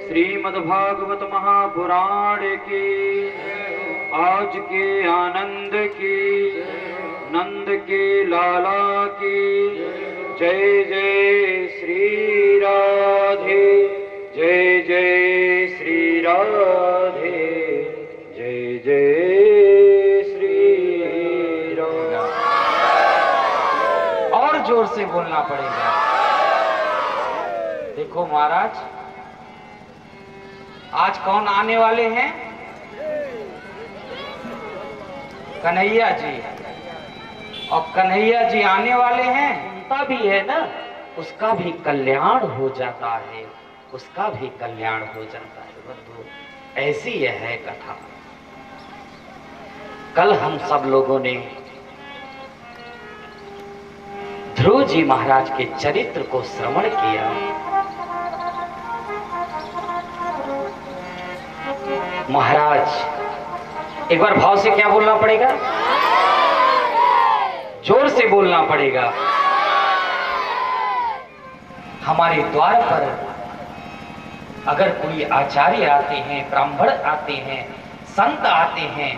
श्रीमद्भागवत महापुराण की, आज के आनंद की, नंद के लाला की। जय जय श्री राधे, जय जय श्री राधे, जय जय श्री राधे। और जोर से बोलना पड़ेगा। देखो महाराज, आज कौन आने वाले हैं? कन्हैया जी। और कन्हैया जी आने वाले हैं, उनका भी है ना, उसका भी कल्याण हो जाता है, उसका भी कल्याण हो जाता है। बंधु, ऐसी यह है कथा। कल हम सब लोगों ने ध्रुव जी महाराज के चरित्र को श्रवण किया। महाराज, एक बार भाव से क्या बोलना पड़ेगा? जोर से बोलना पड़ेगा। हमारे द्वार पर अगर कोई आचार्य आते हैं, ब्राह्मण आते हैं, संत आते हैं,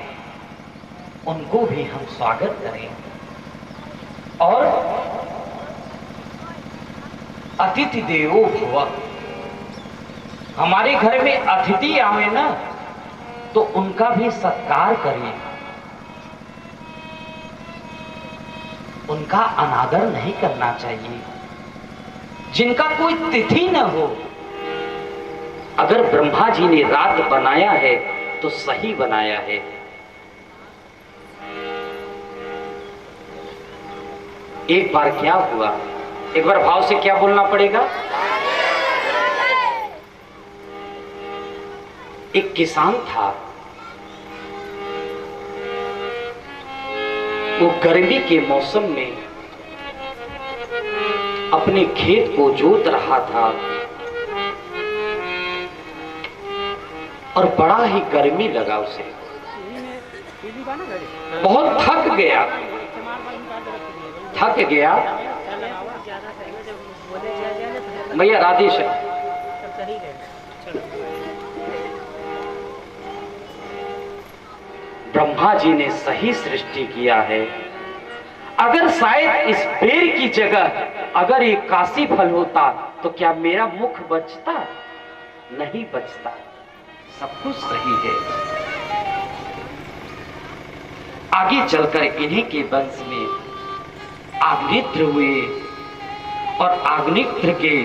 उनको भी हम स्वागत करें। और अतिथि देवो भव, हमारे घर में अतिथि आवे ना, तो उनका भी सत्कार करें, उनका अनादर नहीं करना चाहिए। जिनका कोई तिथि न हो, अगर ब्रह्मा जी ने रात बनाया है तो सही बनाया है। एक बार क्या हुआ, एक बार भाव से क्या बोलना पड़ेगा? एक किसान था, वो गर्मी के मौसम में अपने खेत को जोत रहा था और बड़ा ही गर्मी लगा उसे, बहुत थक गया। भैया राधेश, ब्रह्मा जी ने सही सृष्टि किया है। अगर शायद इस पेड़ की जगह अगर ये काशी फल होता तो क्या मेरा मुख बचता? नहीं बचता। सब कुछ सही है। आगे चलकर इन्हीं के वंश में आग्नेत्र हुए और आग्नेत्र के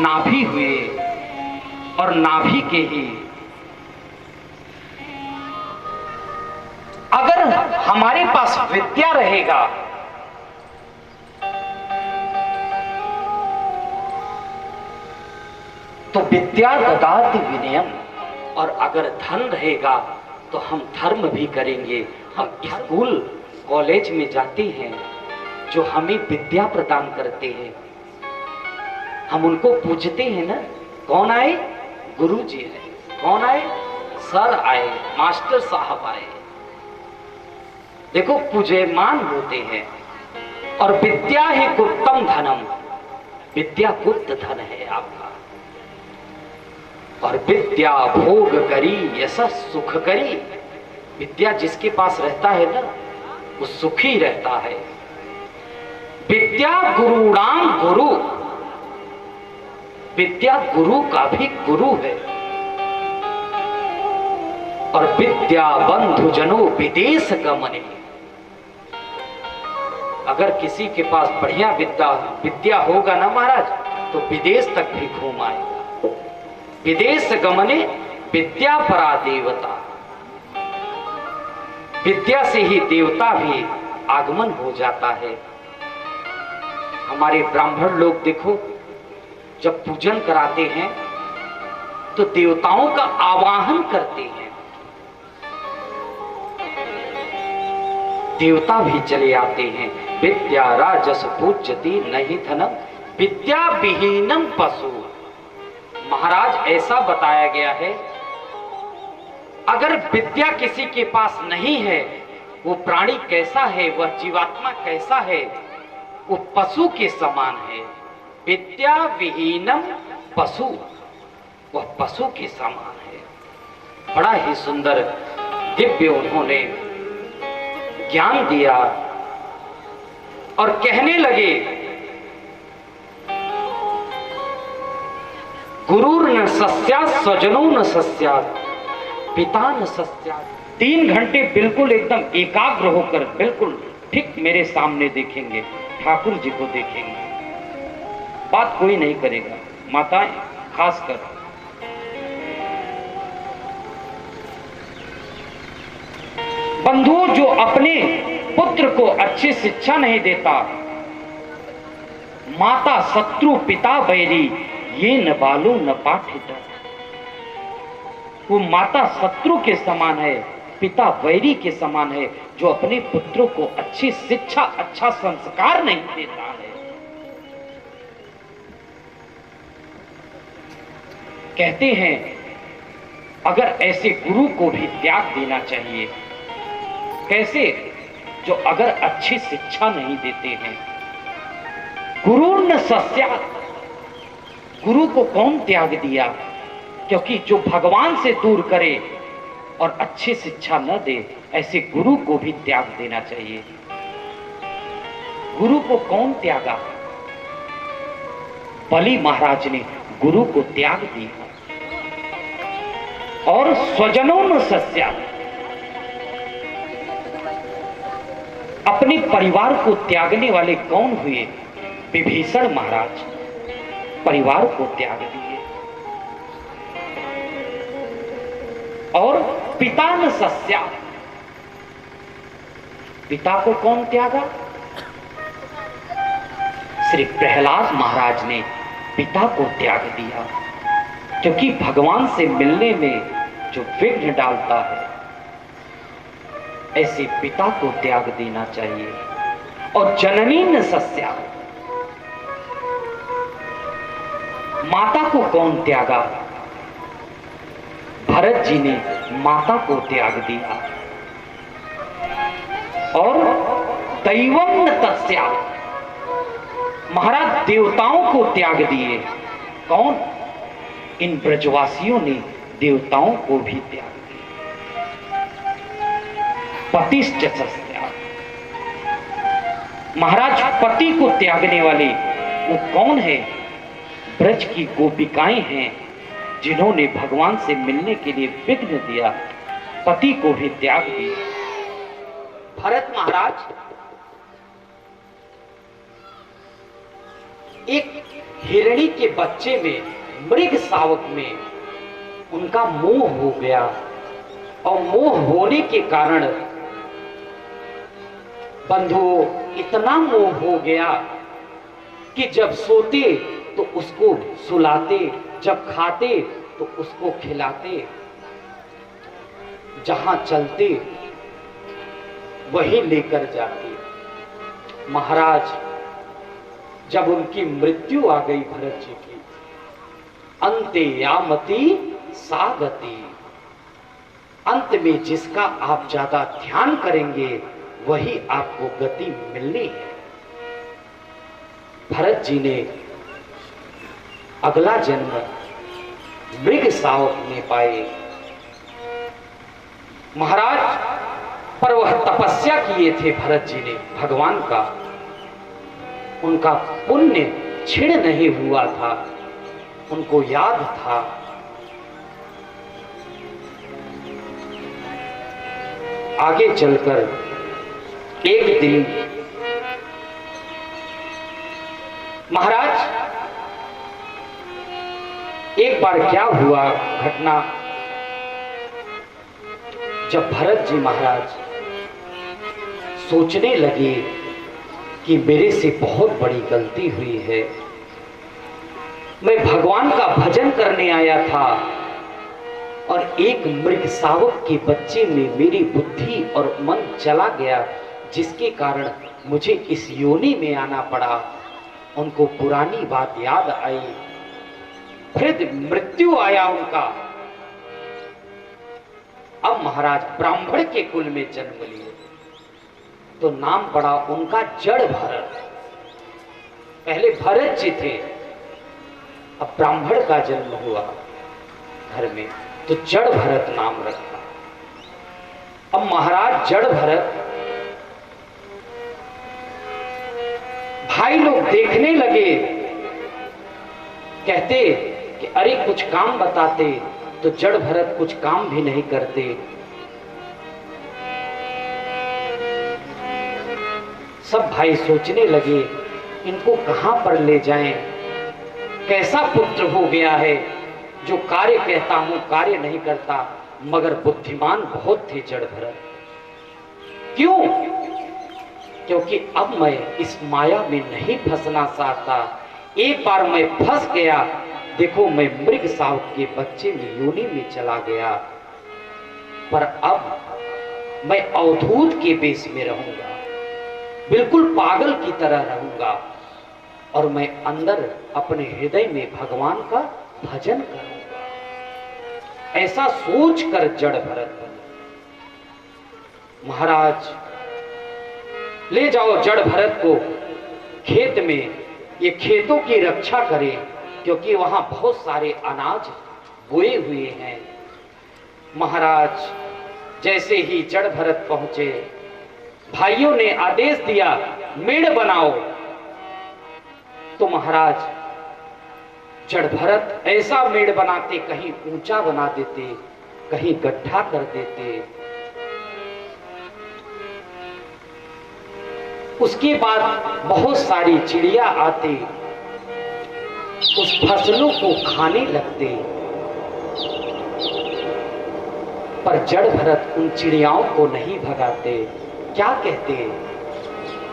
नाभि हुए और नाभि के ही अगर हमारे पास विद्या रहेगा तो विद्या ददाति विनयम, और अगर धन रहेगा तो हम धर्म भी करेंगे। हम स्कूल कॉलेज में जाते हैं, जो हमें विद्या प्रदान करते हैं, हम उनको पूजते हैं ना। कौन आए? गुरु जी आए। कौन आए? सर आए, मास्टर साहब आए। देखो, पूज्यमान होते हैं। और विद्या ही गुप्तम धनम, विद्या गुप्त धन है आपका। और विद्या भोग करी यशस सुख करी, विद्या जिसके पास रहता है ना, वो सुखी रहता है। विद्या गुरुणाम गुरु, विद्या गुरु का भी गुरु है। और विद्या बंधु जनों विदेश गमने, अगर किसी के पास बढ़िया विद्या होगा ना महाराज, तो विदेश तक भी घूम आएगा। विदेश गमने विद्या परा देवता, विद्या से ही देवता भी आगमन हो जाता है। हमारे ब्राह्मण लोग देखो, जब पूजन कराते हैं तो देवताओं का आवाहन करते हैं। देवता भी चले आते हैं। विद्या राजस पूज्यति नहीं धनम, विद्या विहीनम पशु। महाराज, ऐसा बताया गया है, अगर विद्या किसी के पास नहीं है, वो प्राणी कैसा है, वह जीवात्मा कैसा है, वो पशु के समान है। विद्या विहीनम पशु, वह पशु के समान है। बड़ा ही सुंदर दिव्य उन्होंने ज्ञान दिया और कहने लगे, गुरुर न सस्यात् स्वजनो न सस्यात् पिता न सस्यात्। 3 घंटे बिल्कुल एकदम एकाग्र होकर बिल्कुल ठीक मेरे सामने देखेंगे, ठाकुर जी को देखेंगे, बात कोई नहीं करेगा, माताएं खासकर। बंधुओं, जो अपने पुत्र को अच्छी शिक्षा नहीं देता, माता शत्रु पिता वैरी ये न बालो न पाठित, वो माता शत्रु के समान है, पिता वैरी के समान है, जो अपने पुत्रों को अच्छी शिक्षा अच्छा संस्कार नहीं देता है। कहते हैं अगर ऐसे गुरु को भी त्याग देना चाहिए। कैसे? जो अगर अच्छी शिक्षा नहीं देते हैं। गुरु न सस्यात्, गुरु को कौन त्याग दिया? क्योंकि जो भगवान से दूर करे और अच्छी शिक्षा न दे, ऐसे गुरु को भी त्याग देना चाहिए। गुरु को कौन त्यागा? बलि महाराज ने गुरु को त्याग दिया। और स्वजनों न सस्यात्, अपने परिवार को त्यागने वाले कौन हुए? विभीषण महाराज परिवार को त्याग दिए। और पिता न सस्यात्, पिता को कौन त्यागा? श्री प्रहलाद महाराज ने पिता को त्याग दिया, क्योंकि भगवान से मिलने में जो विघ्न डालता है, ऐसे पिता को त्याग देना चाहिए। और जननी न सस्यात्, माता को कौन त्यागा? भरत जी ने माता को त्याग दिया। और दैवं न तस्यात्, महाराज देवताओं को त्याग दिए। कौन? इन ब्रजवासियों ने देवताओं को भी त्याग दिया। पतिश्च सस्यात्, महाराज पति को त्यागने वाले वो कौन है? ब्रज की गोपिकाएं हैं, जिन्होंने भगवान से मिलने के लिए विघ्न दिया, पति को भी त्याग दिया। भरत महाराज एक हिरणी के बच्चे में, मृग शावक में उनका मोह हो गया, और मोह होने के कारण बंधुओं इतना मोह हो गया कि जब सोते तो उसको सुलाते, जब खाते तो उसको खिलाते, जहां चलते वहीं लेकर जाते। महाराज जब उनकी मृत्यु आ गई भरत जी की, अंते यामति सा गति, अंत में जिसका आप ज्यादा ध्यान करेंगे वही आपको गति मिलनी है। भरत जी ने अगला जन्म मृग शावक में पाए। महाराज पर वह तपस्या किए थे भरत जी ने भगवान का, उनका पुण्य क्षीण नहीं हुआ था, उनको याद था। आगे चलकर एक दिन महाराज एक बार क्या हुआ घटना, जब भरत जी महाराज सोचने लगे कि मेरे से बहुत बड़ी गलती हुई है, मैं भगवान का भजन करने आया था और एक मृग शावक के बच्चे में मेरी बुद्धि और मन चला गया, जिसके कारण मुझे इस योनि में आना पड़ा। उनको पुरानी बात याद आई, फिर मृत्यु आया उनका। अब महाराज ब्राह्मण के कुल में जन्म लिए तो नाम पड़ा उनका जड़ भरत। पहले भरत जी थे, अब ब्राह्मण का जन्म हुआ। घर में, तो जड़ भरत नाम रखा। अब महाराज जड़ भरत, भाई लोग देखने लगे, कहते कि अरे कुछ काम बताते, तो जड़ भरत कुछ काम भी नहीं करते। सब भाई सोचने लगे इनको कहां पर ले जाएं, कैसा पुत्र हो गया है जो कार्य कहता हूं कार्य नहीं करता, मगर बुद्धिमान बहुत थे जड़ भरत। क्यों? क्योंकि अब मैं इस माया में नहीं फंसना चाहता। एक बार मैं फंस गया, देखो मैं मृग सावक के बच्चे में योनि में चला गया, पर अब मैं अवधूत के वेश में रहूंगा, बिल्कुल पागल की तरह रहूंगा, और मैं अंदर अपने हृदय में भगवान का भजन करूंगा। ऐसा सोचकर जड़ भरत बने। महाराज ले जाओ जड़ भरत को खेत में, ये खेतों की रक्षा करें, क्योंकि वहां बहुत सारे अनाज बोए हुए हैं। महाराज जैसे ही जड़ भरत पहुंचे, भाइयों ने आदेश दिया मेड़ बनाओ। तो महाराज जड़ भरत ऐसा मेड़ बनाते, कहीं ऊंचा बना देते, कहीं गड्ढा कर देते। उसके बाद बहुत सारी चिड़िया आती, उस फसलों को खाने लगते, पर जड़ भरत उन चिड़ियाओं को नहीं भगाते। क्या कहते?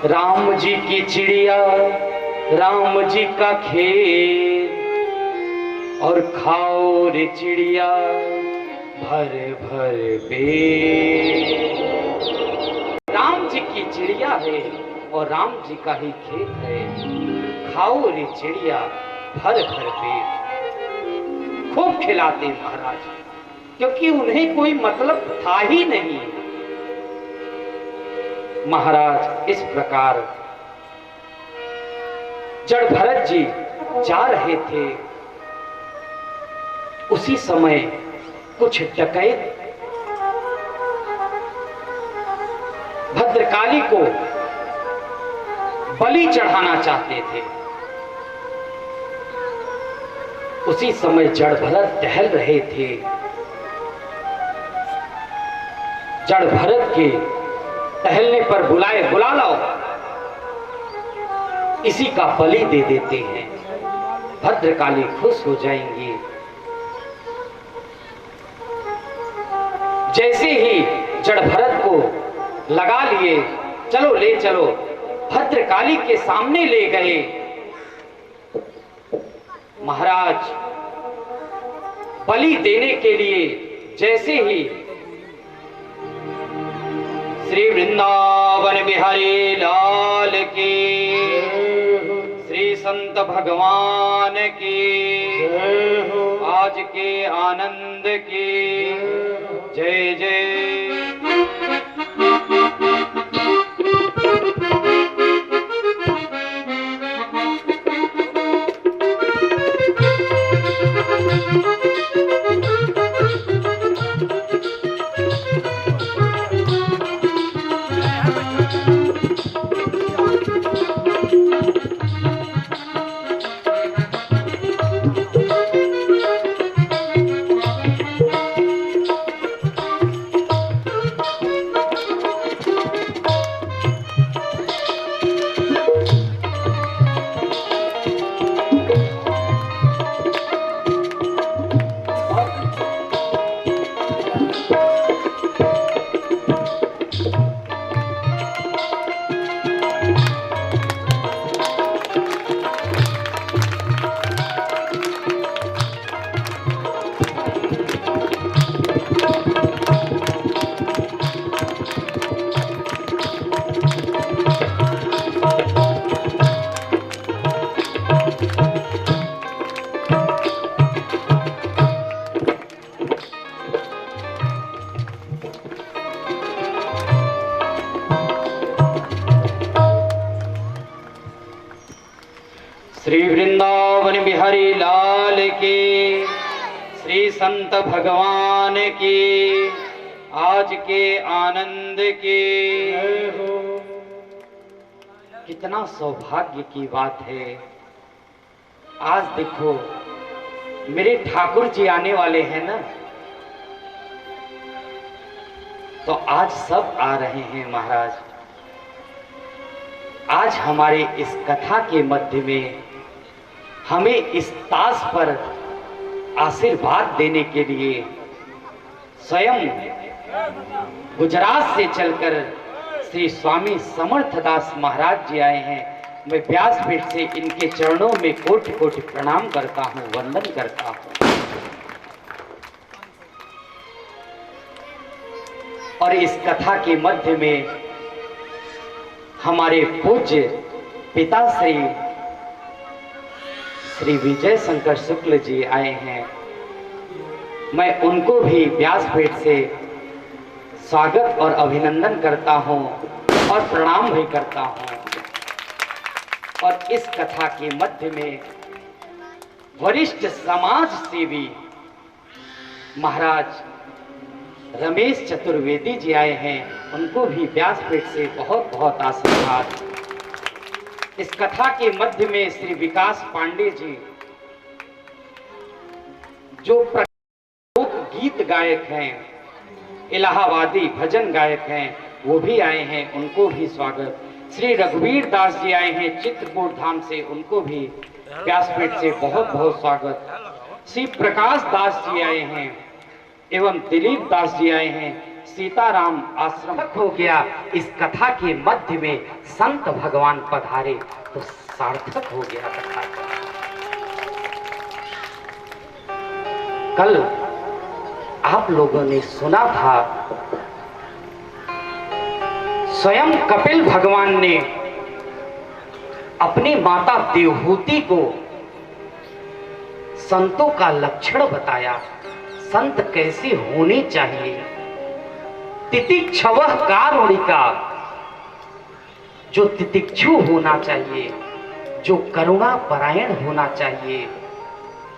राम जी की चिड़िया, राम जी का खेल, और खाओ रे चिड़िया भर भर पेट। राम जी की चिड़िया है और राम जी का ही खेत है, खाओ रे चिड़िया भर भर पेट। खूब खिलाते महाराज, क्योंकि उन्हें कोई मतलब था ही नहीं। महाराज इस प्रकार जड़ भरत जी जा रहे थे, उसी समय कुछ डकैत भद्रकाली को बलि चढ़ाना चाहते थे। उसी समय जड़ भरत टहल रहे थे। जड़ भरत के टहलने पर बुलाए, बुला लाओ, इसी का बलि दे देते हैं, भद्रकाली खुश हो जाएंगी। जैसे ही जड़ भरत को लगा लिए, चलो ले चलो, भद्रकाली के सामने ले गए। महाराज बलि देने के लिए जैसे ही श्री वृंदावन बिहारी लाल की, श्री संत भगवान की, आज के आनंद की जय जय। श्री वृंदावन बिहारी लाल की, श्री संत भगवान की, आज के आनंद की। कितना सौभाग्य की बात है। आज देखो मेरे ठाकुर जी आने वाले हैं ना, तो आज सब आ रहे हैं महाराज। आज हमारे इस कथा के मध्य में हमें इस ताश पर आशीर्वाद देने के लिए स्वयं गुजरात से चलकर श्री स्वामी समर्थदास महाराज जी आए हैं। मैं व्यासपीठ से इनके चरणों में कोटि कोटि प्रणाम करता हूँ, वंदन करता हूँ। और इस कथा के मध्य में हमारे पूज्य पिता श्री विजय शंकर शुक्ल जी आए हैं। मैं उनको भी व्यासपीठ से स्वागत और अभिनंदन करता हूं और प्रणाम भी करता हूं। और इस कथा के मध्य में वरिष्ठ समाज सेवी महाराज रमेश चतुर्वेदी जी आए हैं, उनको भी व्यासपीठ से बहुत बहुत आशीर्वाद। इस कथा के मध्य में श्री विकास पांडे जी जो लोक गीत गायक हैं, इलाहाबादी भजन गायक हैं, वो भी आए हैं, उनको भी स्वागत। श्री रघुवीर दास जी आए हैं चित्रकूट धाम से, उनको भी व्यासपीठ से बहुत बहुत स्वागत। श्री प्रकाश दास जी आए हैं एवं दिलीप दास जी आए हैं, सीताराम आश्रम हो गया। इस कथा के मध्य में संत भगवान पधारे तो सार्थक हो गया कथा। कल आप लोगों ने सुना था, स्वयं कपिल भगवान ने अपनी माता देवहूति को संतों का लक्षण बताया, संत कैसे होने चाहिए। तितिक्षवः कारुणिका, जो तितिक्षु होना चाहिए, जो करुणा परायण होना चाहिए,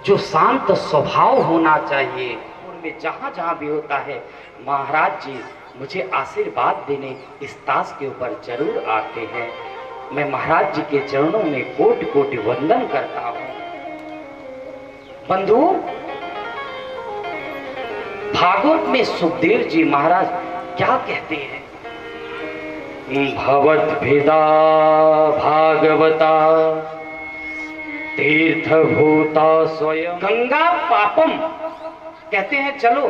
जो शांत स्वभाव होना चाहिए। उनमें जहां जहां भी होता है, महाराज जी मुझे आशीर्वाद देने इस ताश के ऊपर जरूर आते हैं। मैं महाराज जी के चरणों में कोटि कोटि वंदन करता हूं। बंधु, भागवत में सुखदेव जी महाराज क्या कहते हैं? भवत भेदा भागवता तीर्थभूता स्वयं गंगा पापम। कहते हैं चलो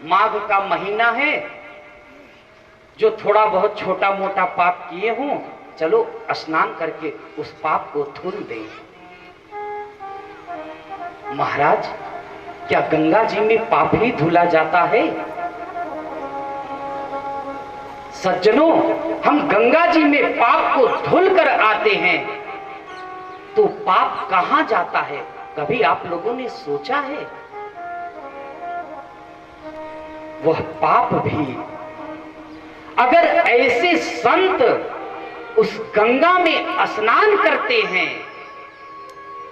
माघ का महीना है, जो थोड़ा बहुत छोटा मोटा पाप किए हों, चलो स्नान करके उस पाप को धुल दें। महाराज, क्या गंगा जी में पाप ही धुला जाता है? सज्जनों, हम गंगा जी में पाप को धुल कर आते हैं तो पाप कहां जाता है? कभी आप लोगों ने सोचा है? वह पाप भी अगर ऐसे संत उस गंगा में स्नान करते हैं,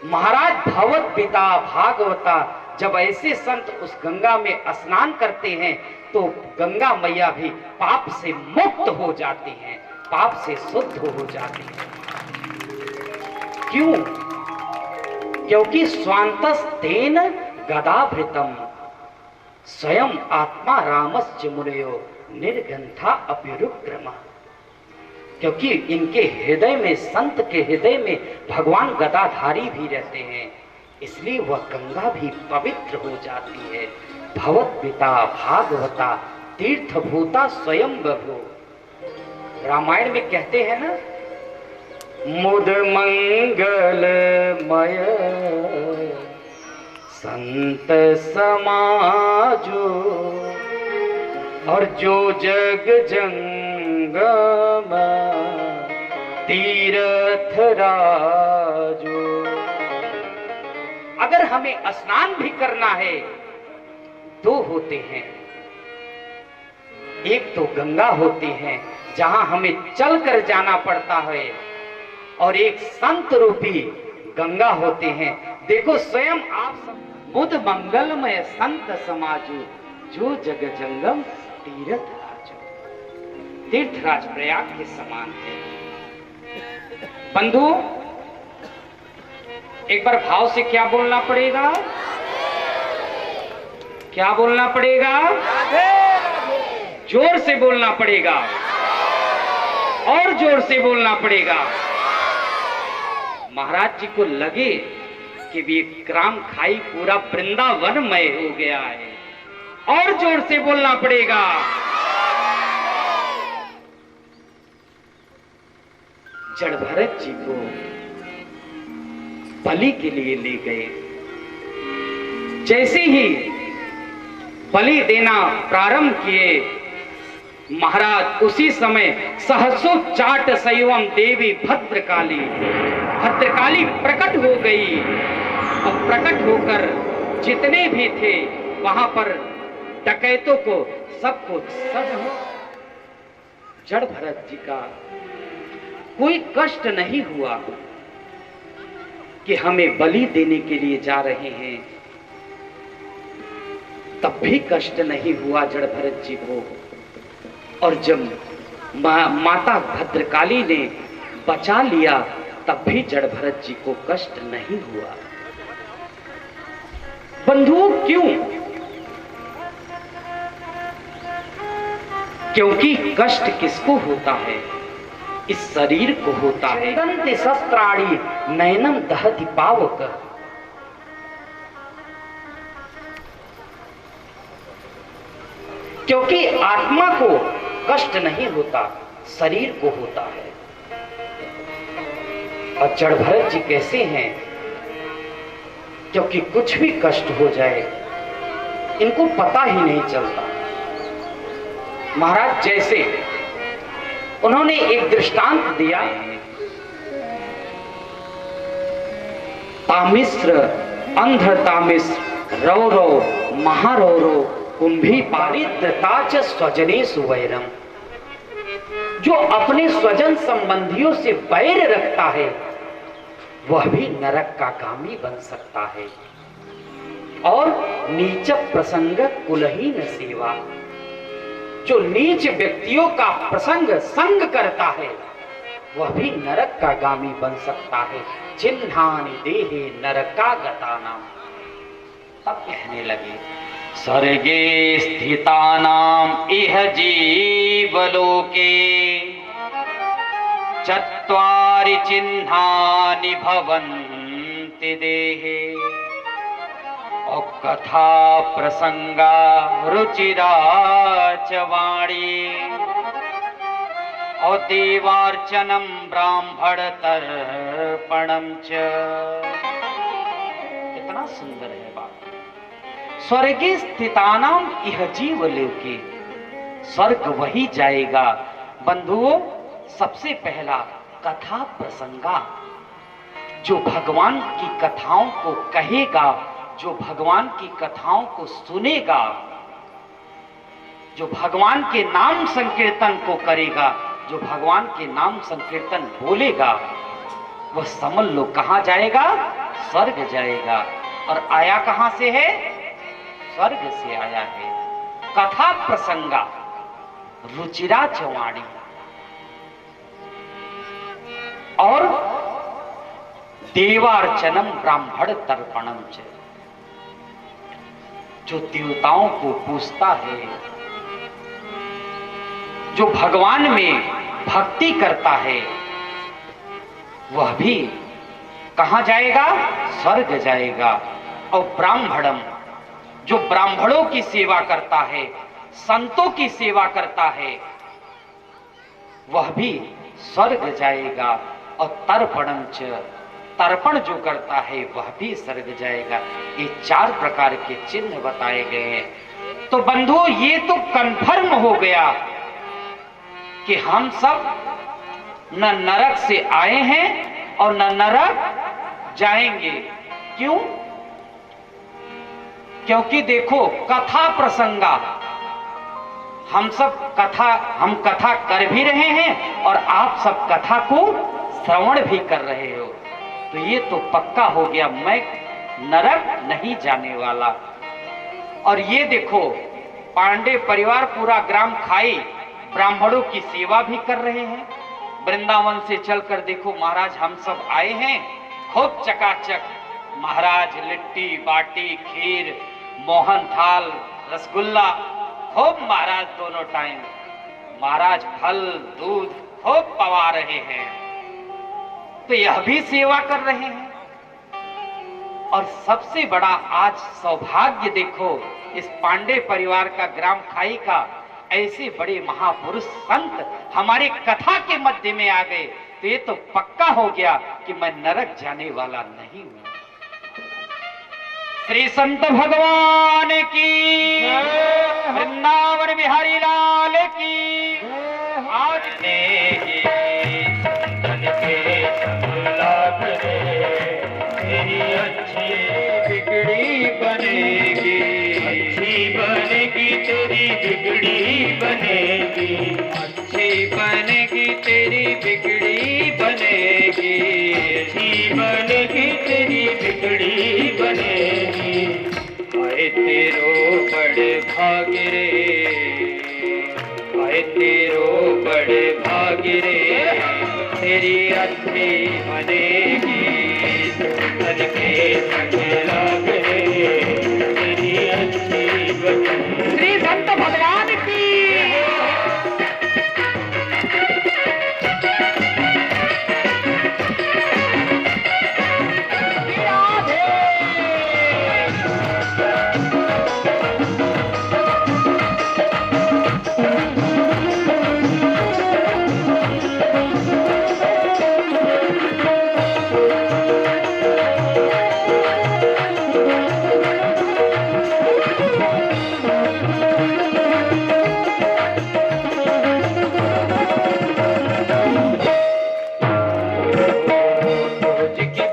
महाराज भवत पिता भागवता, जब ऐसे संत उस गंगा में स्नान करते हैं तो गंगा मैया भी पाप से मुक्त हो जाती हैं, पाप से शुद्ध हो जाती हैं। क्यों? क्योंकि स्वांतस्तेन गदाभृतम स्वयं आत्मा रामश्च मुनयो निर्गंथा अप्युरुक्रम। क्योंकि इनके हृदय में, संत के हृदय में भगवान गदाधारी भी रहते हैं, इसलिए वह गंगा भी पवित्र हो जाती है। भवत पिता भागवता तीर्थभूता स्वयं बभो। रामायण में कहते हैं ना, मुद मंगलमय संत समाजो, और जो जग जंगम तीर्थ राजो। अगर हमें स्नान भी करना है, दो होते हैं। एक तो गंगा होती है जहां हमें चलकर जाना पड़ता है, और एक संत रूपी गंगा होते हैं। देखो स्वयं आप सब बुध मंगलमय संत समाजो, जो जग जंगम तीर्थ राजो। तीर्थराज प्रयाग के समान है। बंधु, एक बार भाव से क्या बोलना पड़ेगा? क्या बोलना पड़ेगा? जोर से बोलना पड़ेगा और जोर से बोलना पड़ेगा। महाराज जी को लगे कि विक्राम खाई पूरा वृंदावनमय हो गया है, और जोर से बोलना पड़ेगा। जड़ भरत जी को बलि के लिए ले गए। जैसे ही बलि देना प्रारंभ किए, महाराज उसी समय सहसो चाट सैवम देवी भद्रकाली, भद्रकाली प्रकट हो गई। और प्रकट होकर जितने भी थे वहां पर डकैतों को सबको सब जड़ भरत जी का कोई कष्ट नहीं हुआ कि हमें बलि देने के लिए जा रहे हैं। तब भी कष्ट नहीं हुआ जड़ भरत जी को। और जब माता भद्रकाली ने बचा लिया, तब भी जड़ भरत जी को कष्ट नहीं हुआ। बंधु, क्यों? क्योंकि कष्ट किसको होता है? इस शरीर को होता है। दंत शस्त्राणी नयनम दहति पावक। क्योंकि आत्मा को कष्ट नहीं होता, शरीर को होता है। और जड़ भरत जी कैसे हैं? क्योंकि कुछ भी कष्ट हो जाए इनको पता ही नहीं चलता। महाराज जैसे उन्होंने एक दृष्टांत दिया, तामिश्र अंध्र तामिश्र रौरो महारौरो कुंभी पारिद्रताच स्वजनेषु वैरम। जो अपने स्वजन संबंधियों से वैर रखता है वह भी नरक का कामी बन सकता है। और नीच प्रसंग कुलहीन सेवा, जो नीच व्यक्तियों का प्रसंग संग करता है वह भी नरक का गामी बन सकता है। चिन्हानि देहे नरकागतानाम। तब कहने लगे, स्वर्गे स्थितानाम इह जीवलोके चत्वारि चिन्हानि भवन्ति देहे। और कथा प्रसंगा रुचिरा च वाणी और देवार्चनम ब्राह्मण तर्पणम च। कितना सुंदर है बात। स्वर्गे स्थितानाम इह जीवलोके, स्वर्ग वही जाएगा। बंधुओं, सबसे पहला कथा प्रसंगा, जो भगवान की कथाओं को कहेगा, जो भगवान की कथाओं को सुनेगा, जो भगवान के नाम संकीर्तन को करेगा, जो भगवान के नाम संकीर्तन बोलेगा, वह समझ लो कहां जाएगा? स्वर्ग जाएगा। और आया कहां से है? स्वर्ग से आया है। कथा प्रसंगा रुचिरा चवाणी, और देवार्चनम ब्राह्मण तर्पणम च, जो देवताओं को पूजता है, जो भगवान में भक्ति करता है, वह भी कहां जाएगा? स्वर्ग जाएगा। और ब्राह्मणम, जो ब्राह्मणों की सेवा करता है, संतों की सेवा करता है, वह भी स्वर्ग जाएगा। और तर्पणम च, तर्पण जो करता है वह भी स्वर्ग जाएगा। ये 4 प्रकार के चिन्ह बताए गए हैं। तो बंधुओं, ये तो कंफर्म हो गया कि हम सब न नरक से आए हैं और न नरक जाएंगे। क्यों? क्योंकि देखो, कथा प्रसंगा, हम कथा कर भी रहे हैं और आप सब कथा को श्रवण भी कर रहे हो। तो ये तो पक्का हो गया। मैं नरक नहीं जाने वाला। और ये देखो, पांडे परिवार पूरा ग्राम खाई ब्राह्मणों की सेवा भी कर रहे हैं। वृंदावन से चलकर देखो महाराज, हम सब आए हैं, खूब चकाचक महाराज लिट्टी बाटी खीर मोहन थाल रसगुल्ला खूब महाराज दोनों टाइम महाराज फल दूध खूब पवा रहे हैं। तो यह भी सेवा कर रहे हैं। और सबसे बड़ा आज सौभाग्य देखो, इस पांडे परिवार का ग्राम खाई का ऐसे बड़े महापुरुष संत हमारे कथा के मध्य में आ गए। तो ये तो पक्का हो गया कि मैं नरक जाने वाला नहीं हूं। श्री संत भगवान की, वृंदावन बिहारी लाल की। आज तेरी अच्छी बिगड़ी बनेगी, अच्छी बनेगी तेरी बिगड़ी बनेगी, अच्छी बनेगी तेरी बिगड़ी बनेगी, अच्छी बनेगी तेरी बिगड़ी बनेगी। आए तेरो बड़े भाग रे, आए तेरो बड़े भाग रे, तेरी अच्छी बनेगी, संतन के संग लाग रे, तेरी अच्छी बनेगी। श्री संत भगवान की।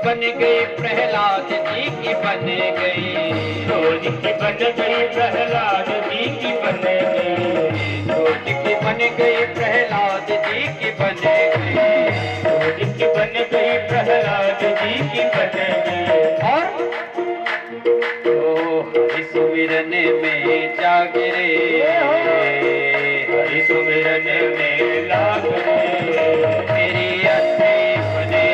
बन गई प्रहलाद जी की बन गई, रोज की बन गई प्रहलाद जी की बन गई, रोज की बन गई प्रहलाद जी की बन गई, रोज की बन गई प्रहलाद जी की बन गई। और ओ हरि सुमिरन में जागे रे, हरि सुमिरन में लाग रे, तेरी अच्छी बने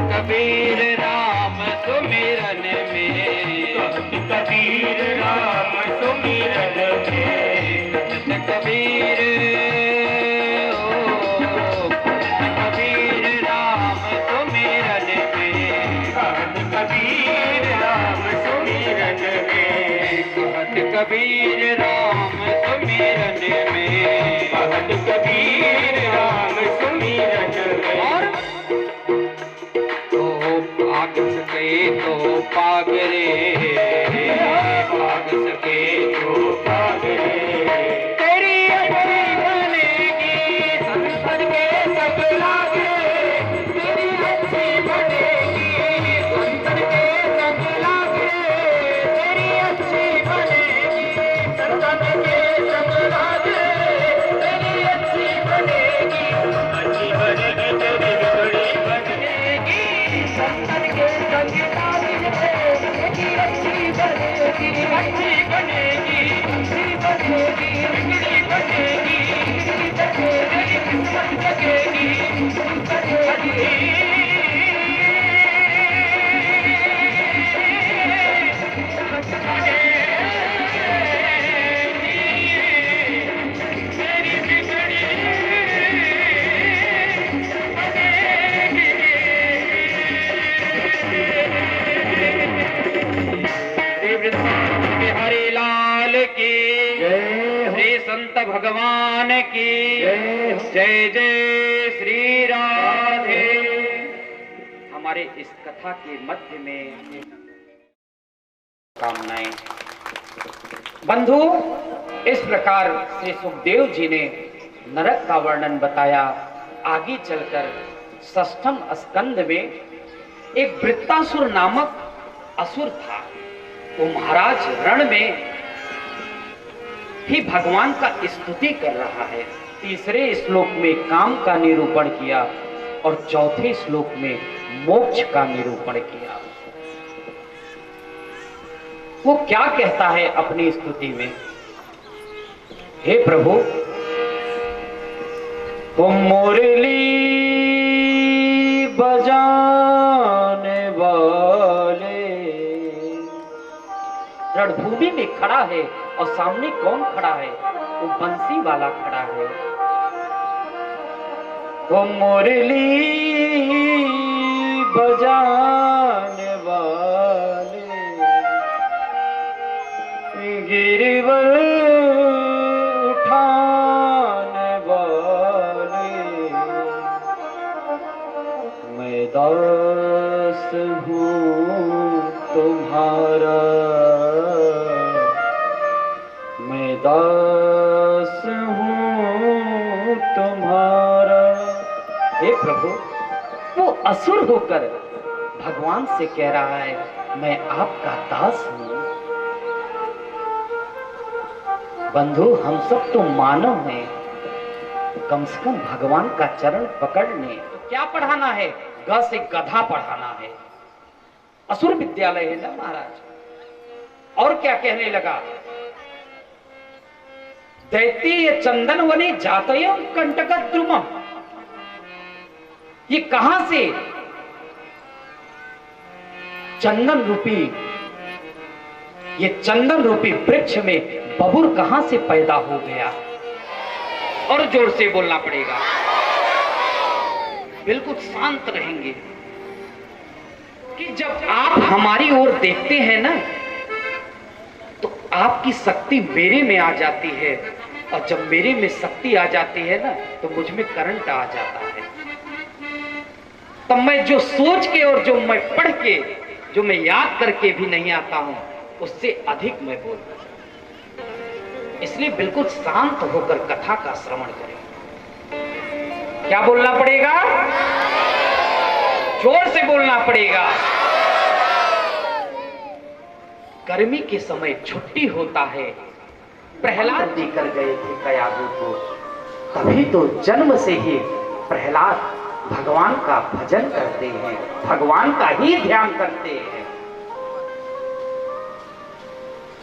कबीर राम सुमिरन में, कबीर राम सुमिरन में, कबीर कबीर राम सुमिरन में, कबीर राम सुमिरन में, कहत कबीर राम सुमिरन में, कहत कबीर राम सुमिरन में। और भाग सके तो पाग रे, भाग सके तो पाग रे, तेरी अच्छी बनेगी संसद के सब लाग रे, तेरी अच्छी बनेगी संसद के सब लाग रे, तेरी अच्छी बनेगी संसद के सब लाग रे, अच्छी बनेगी, अच्छी बनेगी, बिगड़ी बनेगी, बिगड़ी बनेगी, किस्मत जगेगी, मेरी बिगड़ी बिहारी लाल की श्री संत भगवान की जय जय श्री राधे। हमारे इस कथा के मध्य में कामनाएं। बंधु, इस प्रकार श्री सुखदेव जी ने नरक का वर्णन बताया। आगे चलकर षष्ठम स्कंद में एक वृत्तासुर नामक असुर था। वो महाराज रण में ही भगवान का स्तुति कर रहा है। तीसरे श्लोक में काम का निरूपण किया और चौथे श्लोक में मोक्ष का निरूपण किया। वो क्या कहता है अपनी स्तुति में? हे प्रभु, वो मुरली बजाने वाले। रणभूमि में खड़ा है और सामने कौन खड़ा है? वो बंसी वाला खड़ा है। वो मुरली बजाने वाले, गिरवर उठाने वाले, मैं दास हूँ तुम्हारा, मैं दास हूँ तुम्हारा। हे प्रभु, वो असुर होकर भगवान से कह रहा है, मैं आपका दास हूँ। बंधु, हम सब तो मानव हैं, कम से कम भगवान का चरण पकड़ने तो क्या पढ़ाना है? ग से गधा पढ़ाना है। असुर विद्यालय है ना महाराज। और क्या कहने लगा? दैतीय चंदन वने जातयं कंटकद्रुमम्। ये कहां से चंदन रूपी, ये चंदन रूपी वृक्ष में बबुर कहां से पैदा हो गया? और जोर से बोलना पड़ेगा। बिल्कुल शांत रहेंगे कि जब आप हमारी ओर देखते हैं ना, तो आपकी शक्ति मेरे में आ जाती है, और जब मेरे में शक्ति आ जाती है ना, तो मुझ में करंट आ जाता है। तब मैं जो सोच के और जो मैं पढ़ के, जो मैं याद करके भी नहीं आता हूं, उससे अधिक मैं बोलता हूं। इसलिए बिल्कुल शांत होकर कथा का श्रवण करें। क्या बोलना पड़ेगा? जोर से बोलना पड़ेगा। गर्मी के समय छुट्टी होता है। प्रहलाद जी कर गए थे कयादू को, तभी तो जन्म से ही प्रहलाद भगवान का भजन करते हैं, भगवान का ही ध्यान करते हैं।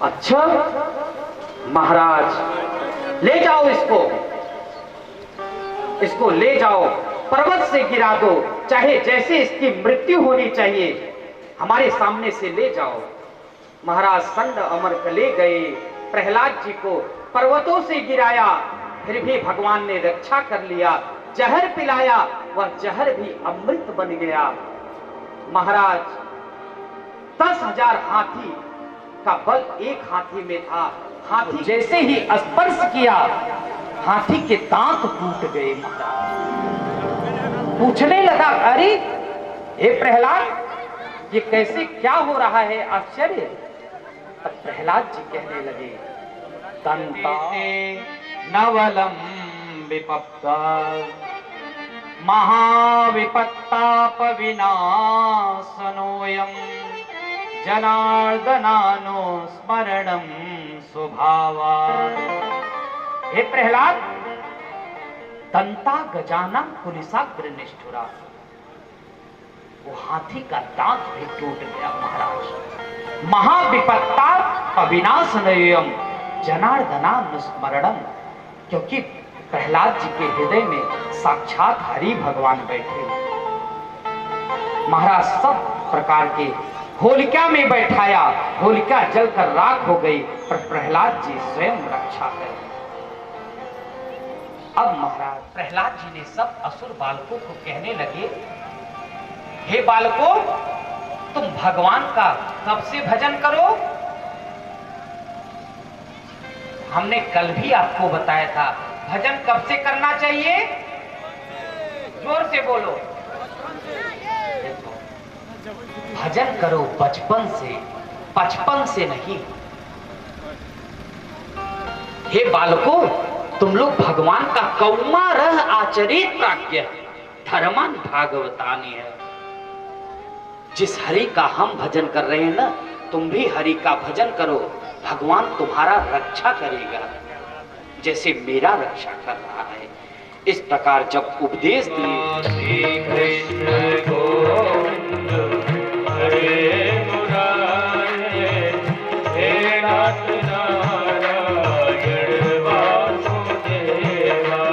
अच्छा महाराज, ले जाओ इसको ले जाओ, पर्वत से गिरा दो, चाहे जैसे इसकी मृत्यु होनी चाहिए, हमारे सामने से ले जाओ। महाराज संड अमर ले गए, प्रहलाद जी को पर्वतों से गिराया, फिर भी भगवान ने रक्षा कर लिया। जहर पिलाया, वह जहर भी अमृत बन गया। महाराज 10,000 हाथी का बल एक हाथी में था। हाथी जैसे ही स्पर्श किया, हाथी के दांत टूट गए। महाराज पूछने लगा, अरे हे प्रहलाद, ये कैसे, क्या हो रहा है? आश्चर्य। तब प्रहलाद जी कहने लगे, दंता नवलम विपत्ता महाविपत्ताप विनाशनोयम जनार्दनानो स्मरणम स्वभावा। हे प्रहलाद, दंता गजाना पुलिसाग्र निष्ठुरा, वो हाथी का दांत भी टूट गया। महाराज, महाविपत्ता अविनाशनयम जनार्दनानुस्मरणम, क्योंकि प्रहलाद जी के हृदय में साक्षात हरि भगवान बैठे। महाराज सब प्रकार के होलिका में बैठाया, होलिका जलकर राख हो गई, पर प्रहलाद जी स्वयं रक्षा गए। अब महाराज प्रहलाद जी ने सब असुर बालकों को कहने लगे, हे बालकों, तुम भगवान का कब से भजन करो? हमने कल भी आपको बताया था, भजन कब से करना चाहिए? जोर से बोलो। भजन करो बचपन से नहीं। हे बालकों, तुम लोग भगवान का कौमा रह आचरित प्राज्ञ धर्मान भागवतानी है। जिस हरि का हम भजन कर रहे हैं ना, तुम भी हरि का भजन करो, भगवान तुम्हारा रक्षा करेगा जैसे मेरा रक्षा कर रहा है। इस प्रकार जब उपदेश दिए, श्री कृष्ण गोविंद हरे मुरारे, हे नाथ नारायण वासुदेवा।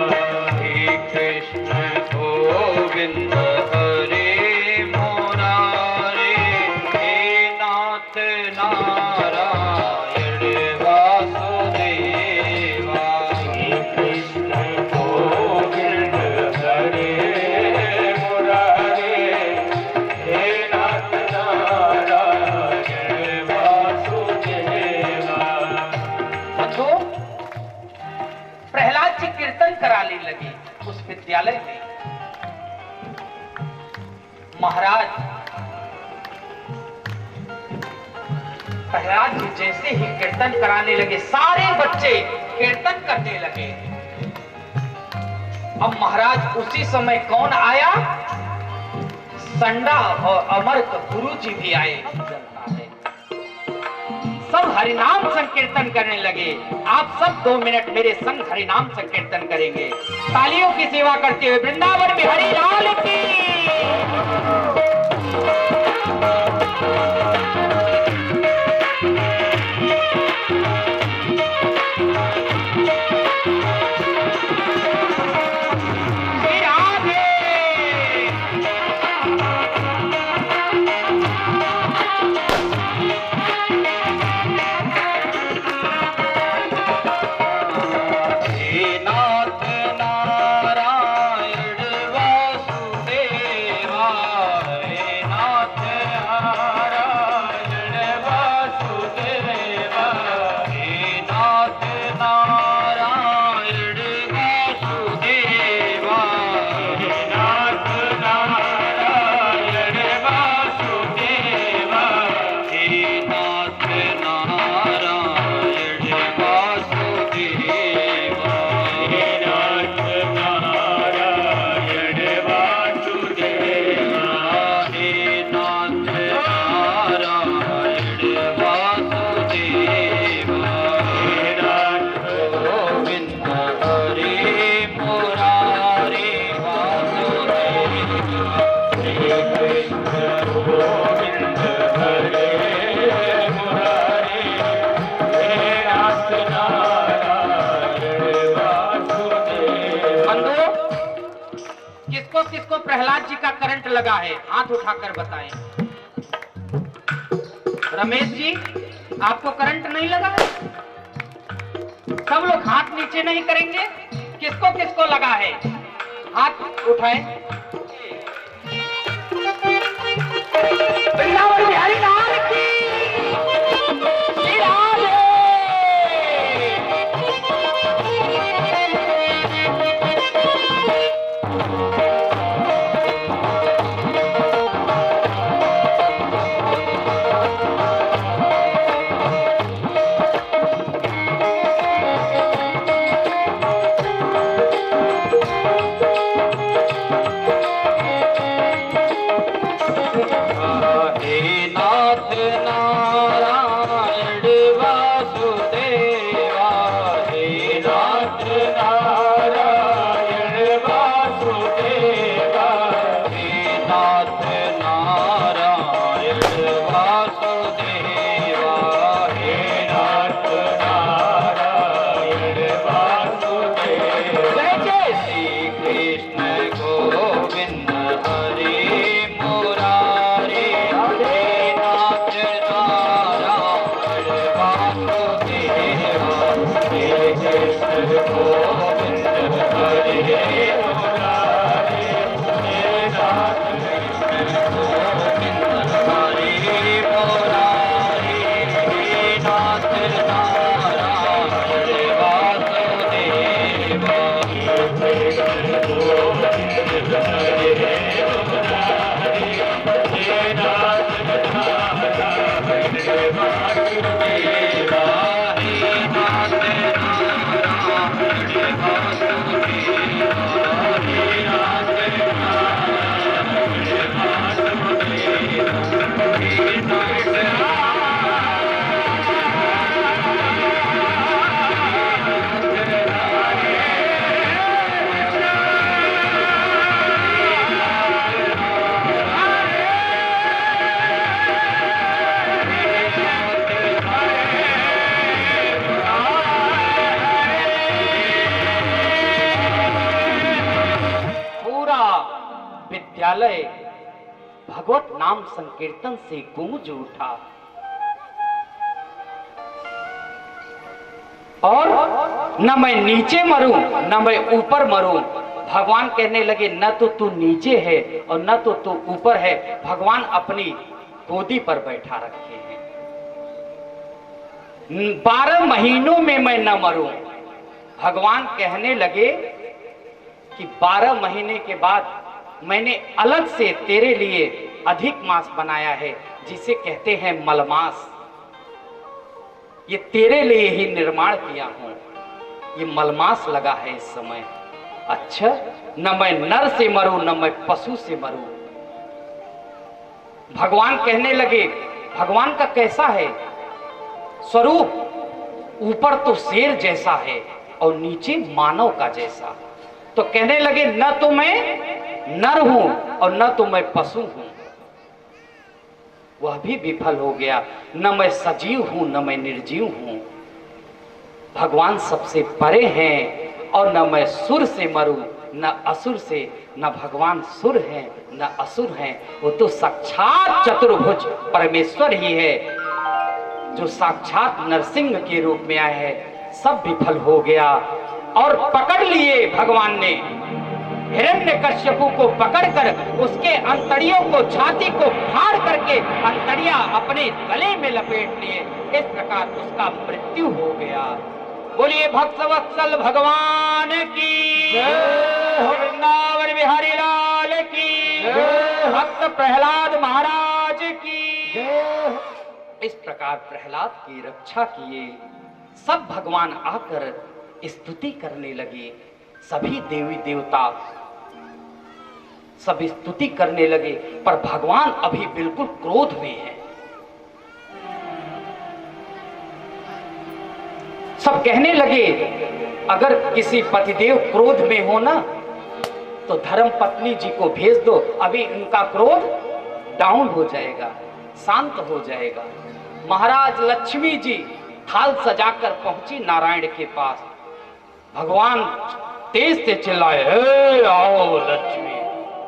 श्री कृष्ण गोविंद हरे मुरारे, हे नाथ नारायण वासुदेवा। श्री कृष्ण गोविंद हरे मुरारे, हे नाथ नारायण वासुदेवा। बच्चों, प्रहलाद जी कीर्तन कराने लगे उस विद्यालय में। महाराज प्रहलाद जी जैसे ही कीर्तन कराने लगे, सारे बच्चे कीर्तन करने लगे। अब महाराज उसी समय कौन आया? संडा और अमर्क गुरु जी भी आए। सब हरिनाम संकीर्तन करने लगे। आप सब 2 मिनट मेरे संग हरिनाम संकीर्तन करेंगे, तालियों की सेवा करते हुए। वृंदावन बिहारी लाल की। किसको प्रहलाद जी का करंट लगा है? हाथ उठाकर बताएं। रमेश जी, आपको करंट नहीं लगा है? सब लोग हाथ नीचे नहीं करेंगे। किसको किसको लगा है? हाथ उठाएं। वृंदावन बिहारी लाल की। विद्यालय भगवत नाम संकीर्तन से गूंज उठा और न मैं नीचे मरूं न मैं ऊपर मरूं। भगवान कहने लगे न तो तू नीचे है और न तो तू ऊपर है। भगवान अपनी गोदी पर बैठा रखे हैं। 12 महीनों में मैं न मरूं। भगवान कहने लगे कि 12 महीने के बाद मैंने अलग से तेरे लिए अधिक मास बनाया है, जिसे कहते हैं मलमास। ये तेरे लिए ही निर्माण किया हूं। ये मलमास लगा है इस समय। अच्छा, न मैं नर से मरूं न मैं पशु से मरूं। भगवान कहने लगे, भगवान का कैसा है स्वरूप? ऊपर तो शेर जैसा है और नीचे मानव का जैसा। तो कहने लगे न तो मैं नर हूं और न तो मैं पशु हूं। वह भी विफल हो गया। न मैं सजीव हूं न मैं निर्जीव हूं। भगवान सबसे परे हैं और न मैं सुर से मरूं न असुर से। न भगवान सुर हैं न असुर हैं। वो तो साक्षात चतुर्भुज परमेश्वर ही है, जो साक्षात नरसिंह के रूप में आए हैं। सब विफल हो गया और पकड़ लिए भगवान ने हिरण्यकश्यपु को पकड़कर उसके अंतड़ियों को, छाती को फाड़ करके अंतड़िया अपने गले में लपेट लिए। इस प्रकार उसका मृत्यु हो गया। बोलिए भक्तवत्सल भगवान की जय, वृंदावन बिहारी लाल की जय, भक्त प्रहलाद महाराज की जय। इस प्रकार प्रहलाद की रक्षा किए। सब भगवान आकर स्तुति करने लगे। सभी देवी देवता सब स्तुति करने लगे, पर भगवान अभी बिल्कुल क्रोध में है। सब कहने लगे अगर किसी पतिदेव क्रोध में हो ना तो धर्म पत्नी जी को भेज दो, अभी उनका क्रोध डाउन हो जाएगा, शांत हो जाएगा। महाराज लक्ष्मी जी थाल सजाकर पहुंची नारायण के पास। भगवान तेज से चिल्लाए, हे आओ लक्ष्मी।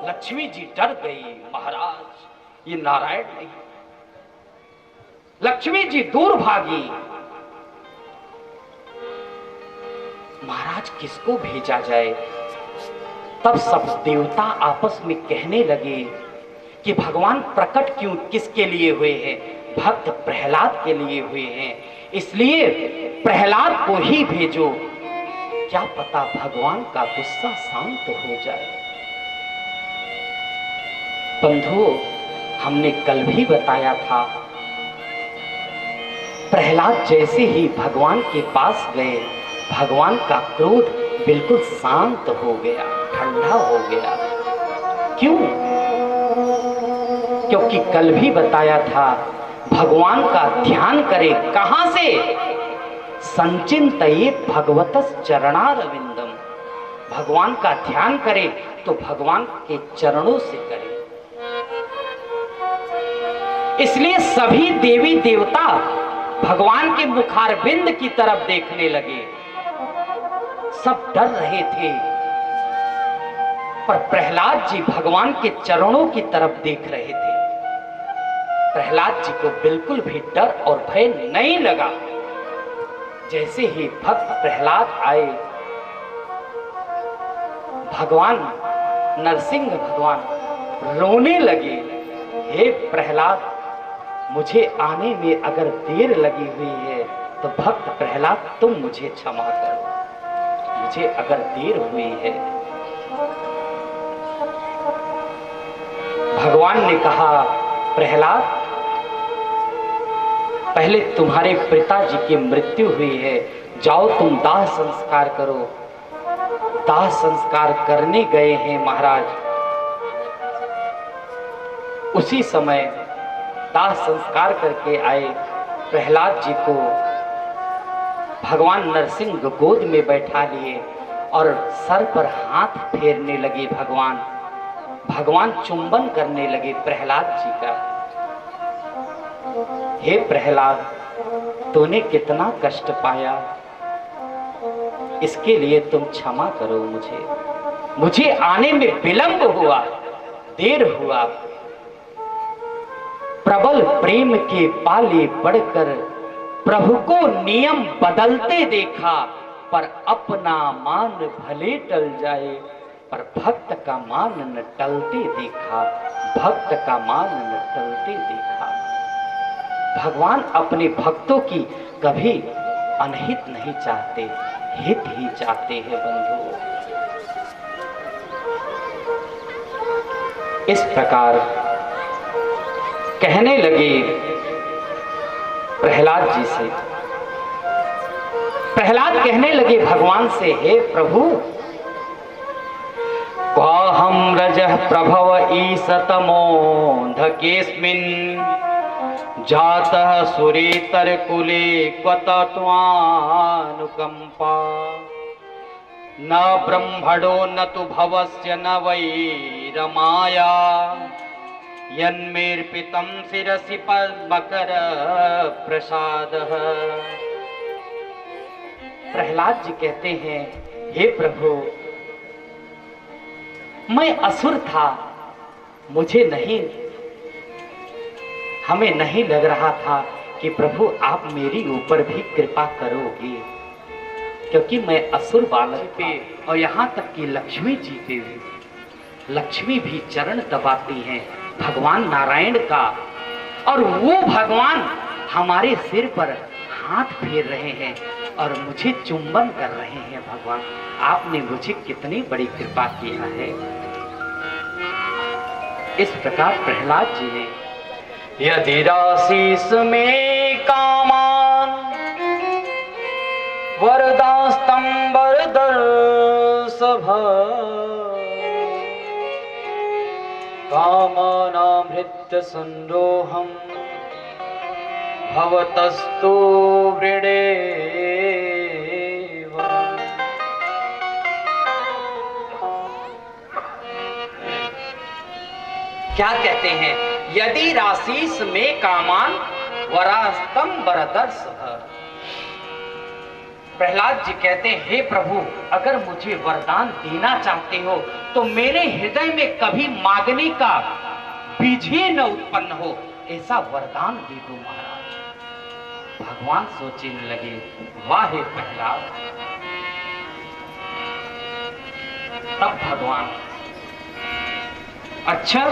लक्ष्मी जी डर गई, महाराज ये नारायण नहीं। लक्ष्मी जी दूर भागी। महाराज किसको भेजा जाए? तब सब देवता आपस में कहने लगे कि भगवान प्रकट क्यों किसके लिए हुए हैं? भक्त प्रहलाद के लिए हुए हैं, इसलिए प्रहलाद को ही भेजो। क्या पता भगवान का गुस्सा शांत हो जाए। बंधुओं, हमने कल भी बताया था, प्रहलाद जैसे ही भगवान के पास गए, भगवान का क्रोध बिल्कुल शांत हो गया, ठंडा हो गया। क्यों? क्योंकि कल भी बताया था, भगवान का ध्यान करे कहां से? संचिंतये भगवतस् चरणारविंदम। भगवान का ध्यान करे तो भगवान के चरणों से करे। इसलिए सभी देवी देवता भगवान के मुखारविंद की तरफ देखने लगे। सब डर रहे थे, पर प्रहलाद जी भगवान के चरणों की तरफ देख रहे थे। प्रहलाद जी को बिल्कुल भी डर और भय नहीं लगा। जैसे ही भक्त प्रहलाद आए, भगवान नरसिंह भगवान रोने लगे। हे प्रहलाद, मुझे आने में अगर देर लगी हुई है तो भक्त प्रहलाद तुम मुझे क्षमा करो, मुझे अगर देर हुई है। भगवान ने कहा, प्रहलाद पहले तुम्हारे पिताजी की मृत्यु हुई है, जाओ तुम दाह संस्कार करो। दाह संस्कार करने गए हैं महाराज। उसी समय दाह संस्कार करके आए प्रहलाद जी को भगवान नरसिंह गोद में बैठा लिए और सर पर हाथ फेरने लगे। भगवान चुंबन करने लगे प्रहलाद जी का। हे प्रहलाद, तूने कितना कष्ट पाया, इसके लिए तुम क्षमा करो। मुझे आने में विलंब हुआ, देर हुआ। प्रबल प्रेम के पाले बढ़कर प्रभु को नियम बदलते देखा, पर अपना मान भले टल जाए, पर भक्त का मान न टलते देखा, भक्त का मान न टलते देखा। भगवान अपने भक्तों की कभी अनहित नहीं चाहते, हित ही चाहते हैं बंधुओं। इस प्रकार कहने लगे प्रहलाद जी से, प्रहलाद कहने लगे भगवान से, हे प्रभु, क्वाहं रजः प्रभव ईशतमोऽन्धकेऽस्मिन् जातः सुरेतर कुले क्वत त्वानुकंपा, न ब्रह्मणो न तु भवस्य न वै रमाया, यन्मेर्पितं शिरसि पद्मकर प्रसादः। प्रहलाद जी कहते हैं, हे प्रभु, मैं असुर था, मुझे नहीं, हमें नहीं लग रहा था कि प्रभु आप मेरी ऊपर भी कृपा करोगे, क्योंकि मैं असुर बालक पे, और यहाँ तक कि लक्ष्मी जी पे भी, लक्ष्मी भी चरण दबाती हैं भगवान नारायण का, और वो भगवान हमारे सिर पर हाथ फेर रहे हैं और मुझे चुंबन कर रहे हैं। भगवान, आपने मुझे कितनी बड़ी कृपा किया है। इस प्रकार प्रहलाद जी ने, यदि राशीस में कामान वरदास्तं वरदर्शभ, कामानामृत्य संरोहम भवतस्तु वृणे। क्या कहते हैं? यदि राशीस में कामान वरास्तम वरदर्श। प्रहलाद जी कहते हैं, हे प्रभु, अगर मुझे वरदान देना चाहते हो तो मेरे हृदय में कभी मांगने का बीज ही न उत्पन्न हो, ऐसा वरदान दे दो महाराज। भगवान सोचने लगे, वाह हे प्रहलाद। तब भगवान, अच्छा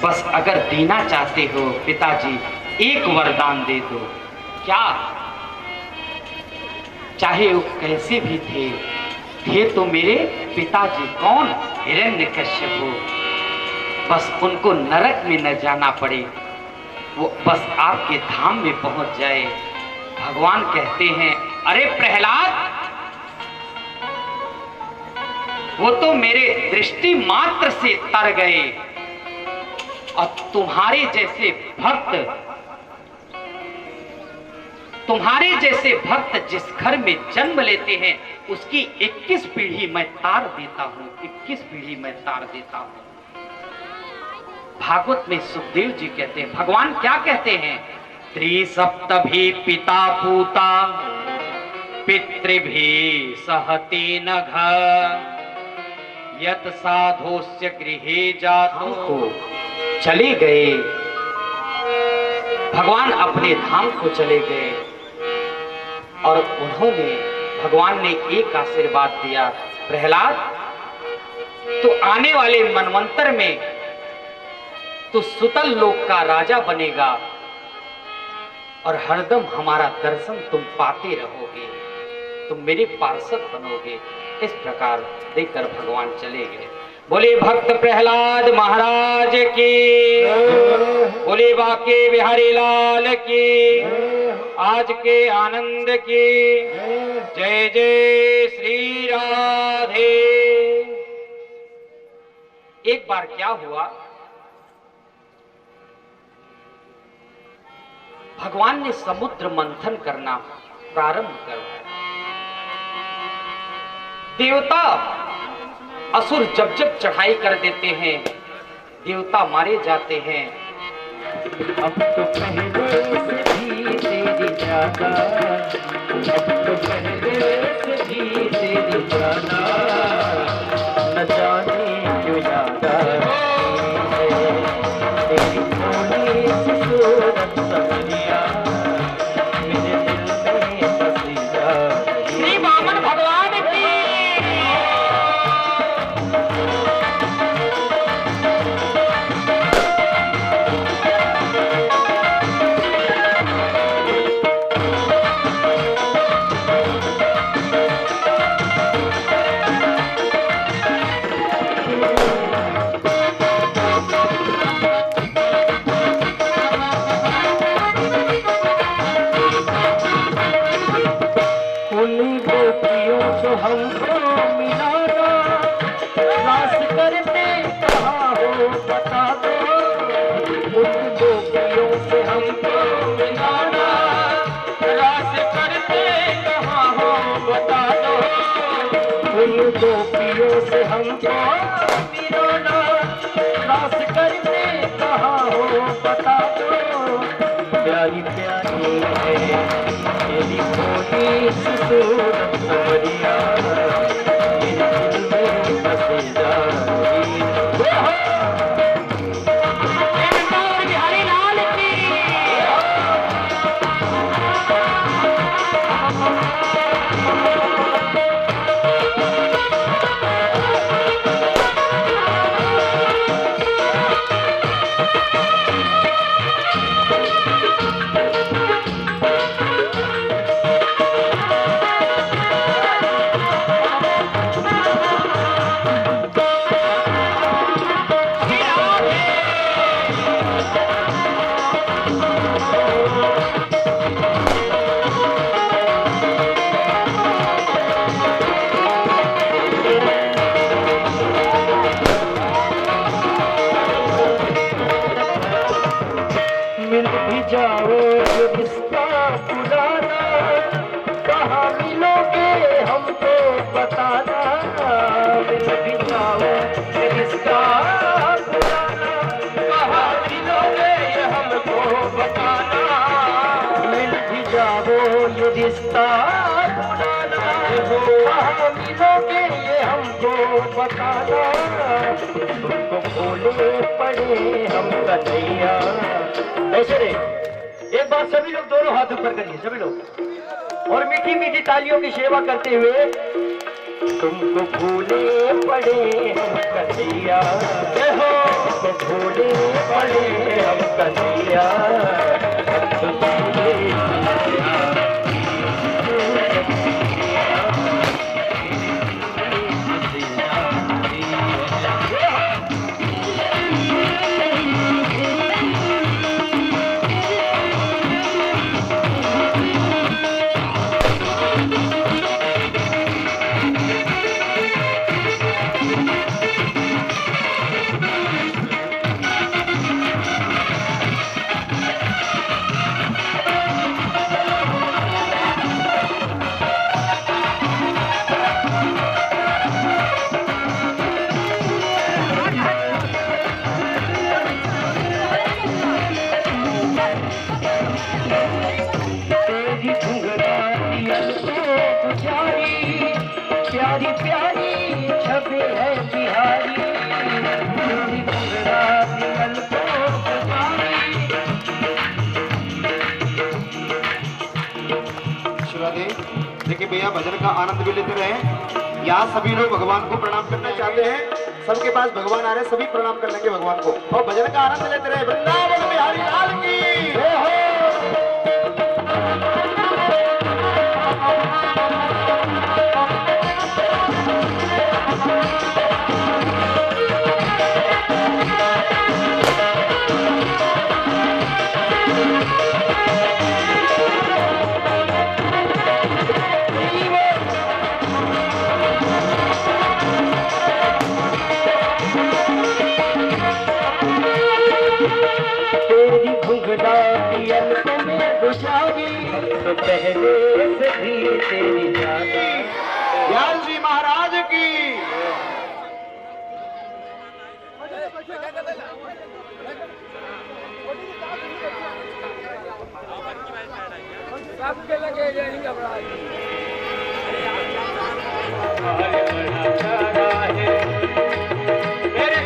बस अगर देना चाहते हो पिताजी, एक वरदान दे दो। क्या? चाहे वो कैसे भी थे तो मेरे पिताजी। कौन? हिरण्यकश्यप। बस उनको नरक में न जाना पड़े, वो बस आपके धाम में पहुंच जाए। भगवान कहते हैं, अरे प्रहलाद, वो तो मेरे दृष्टि मात्र से तर गए, और तुम्हारे भक्त जिस घर में जन्म लेते हैं उसकी 21 पीढ़ी मैं तार देता हूं, 21 पीढ़ी मैं तार देता हूं। भागवत में सुखदेव जी कहते हैं, भगवान क्या कहते हैं? त्रिसप्तभी पिता पूता पितृभि सहति नघ, यत साधोस्य गृहे जातो। चले गए भगवान, अपने धाम को चले गए, और भगवान ने एक आशीर्वाद दिया, प्रहलाद, तो आने वाले मनवंतर में तो सुतल लोक का राजा बनेगा और हरदम हमारा दर्शन तुम पाते रहोगे, तुम मेरे पार्षद बनोगे। इस प्रकार देखकर भगवान चले गए। बोले भक्त प्रहलाद महाराज की, बोले बाके बिहारी लाल की, आज के आनंद की जय जय श्री राधे। एक बार क्या हुआ, भगवान ने समुद्र मंथन करना प्रारंभ कर दिया। देवता असुर जब जब चढ़ाई कर देते हैं, देवता मारे जाते हैं। अब तो पहले से भी तेरी ज्यादा, अब तो पहले से भी तेरी ज्यादा, न जाने क्यों याद तेरी भोली सी सूरत सवरिया मेरे दिल में बसी जा रही। श्री वामन भगवान की जो हमको मिलाना रास करते कहाँ हो बता दो उन गोपियों से हमको मिलाना रास करते कहाँ हो बता दो उन गोपियों से हमको मिलाना रास करते कहाँ हो बता दो प्यारी प्यारी है तेरी भोली सी सूरत सवरिया मेरे दिल में बसे जा रही। बिहारी लाल की मिल भी जाओ जो रिश्ता पुराना कहाँ मिलोगे हमको बताना मिल भी जाओ जो रिश्ता पुराना कहाँ मिलोगे ये हमको बताना मिल भी जाओ ये रिश्ता पुराना कहाँ मिलोगे ये हमको बताना तुमको भूले पड़े हम कन्हैया। ऐसे रे एक बार सभी लोग दोनों हाथ ऊपर करिए सभी लोग और मीठी मीठी तालियों की सेवा करते हुए तुमको भूले पड़े हम कन्हैया तुमको भूले पड़े हम कन्हैया प्यारी प्यारी छवि है बिहारी तेरी भंगड़ा दिल को शिवा जी देखिए भैया भजन का आनंद भी लेते रहे। यहाँ सभी लोग भगवान को प्रणाम करना चाहते हैं, सबके पास भगवान आ रहे हैं, सभी प्रणाम कर लेंगे भगवान को और भजन का आनंद लेते रहे। वृंदावन बिहारी लाल की तेरी घुंघटा पियल को मैं बुझागी तो पहले से भी तेरी जागी। व्यास जी महाराज की सबके लगे जाएंगे घबरा मेरे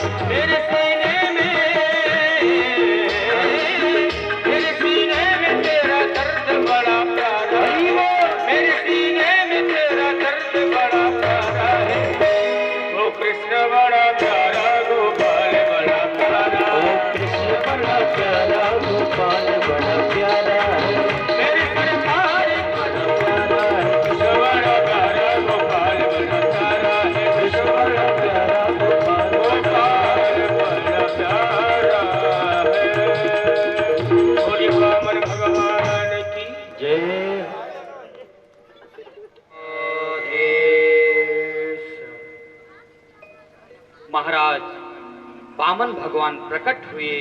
मेरे सीने में तेरा दर्द बड़ा प्यारा है। मेरे सीने में तेरा दर्द बड़ा प्यारा है। वो कृष्ण बड़ा प्यारा, गोपाल बड़ा प्यारा, वो कृष्ण बड़ा प्यारा, गोपाल बड़ा प्यारा है। मेरी सरकार बड़ा प्यारा है, कृष्ण बड़ा प्यारा, गोपाल बड़ा प्यारा है। कृष्ण बड़ा प्यारा, गोपाल बड़ा प्यारा है। बोली कामर भगवान की जय। महाराज, वामन भगवान प्रकट हुए।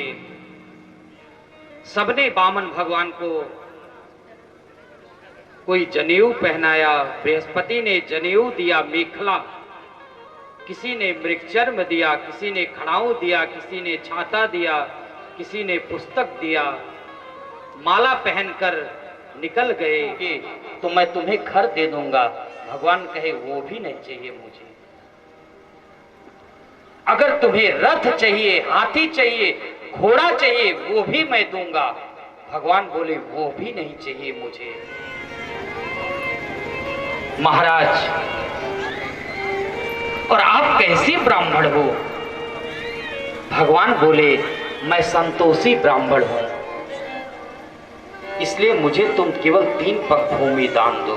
सबने वामन भगवान को कोई जनेऊ पहनाया, बृहस्पति ने जनेऊ दिया, मेखला, किसी ने मृगचर्म दिया, किसी ने खड़ाऊ दिया, किसी ने छाता दिया, किसी ने पुस्तक दिया। माला पहनकर निकल गए कि तो मैं तुम्हें घर दे दूंगा। भगवान कहे वो भी नहीं चाहिए मुझे। अगर तुम्हें रथ चाहिए, हाथी चाहिए, घोड़ा चाहिए, वो भी मैं दूंगा। भगवान बोले वो भी नहीं चाहिए मुझे। महाराज, और आप कैसे ब्राह्मण हो? भगवान बोले मैं संतोषी ब्राह्मण हूं, इसलिए मुझे तुम केवल 3 पग भूमि दान दो।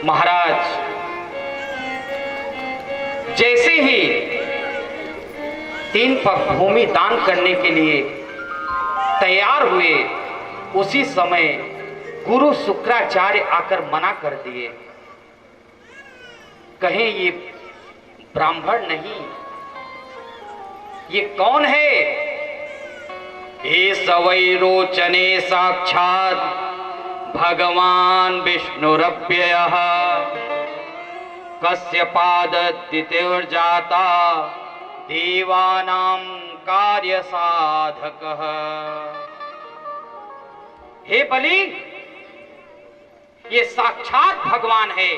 महाराज, जैसे ही 3 पग भूमि दान करने के लिए तैयार हुए, उसी समय गुरु शुक्राचार्य आकर मना कर दिए। कहे ये ब्राह्मण नहीं, ये कौन है? हे सवै रोचने साक्षात भगवान विष्णुरव्ययः कश्यपादद्वितीर्जाता देवानां कार्य साधकः। हे बलि, ये साक्षात भगवान है।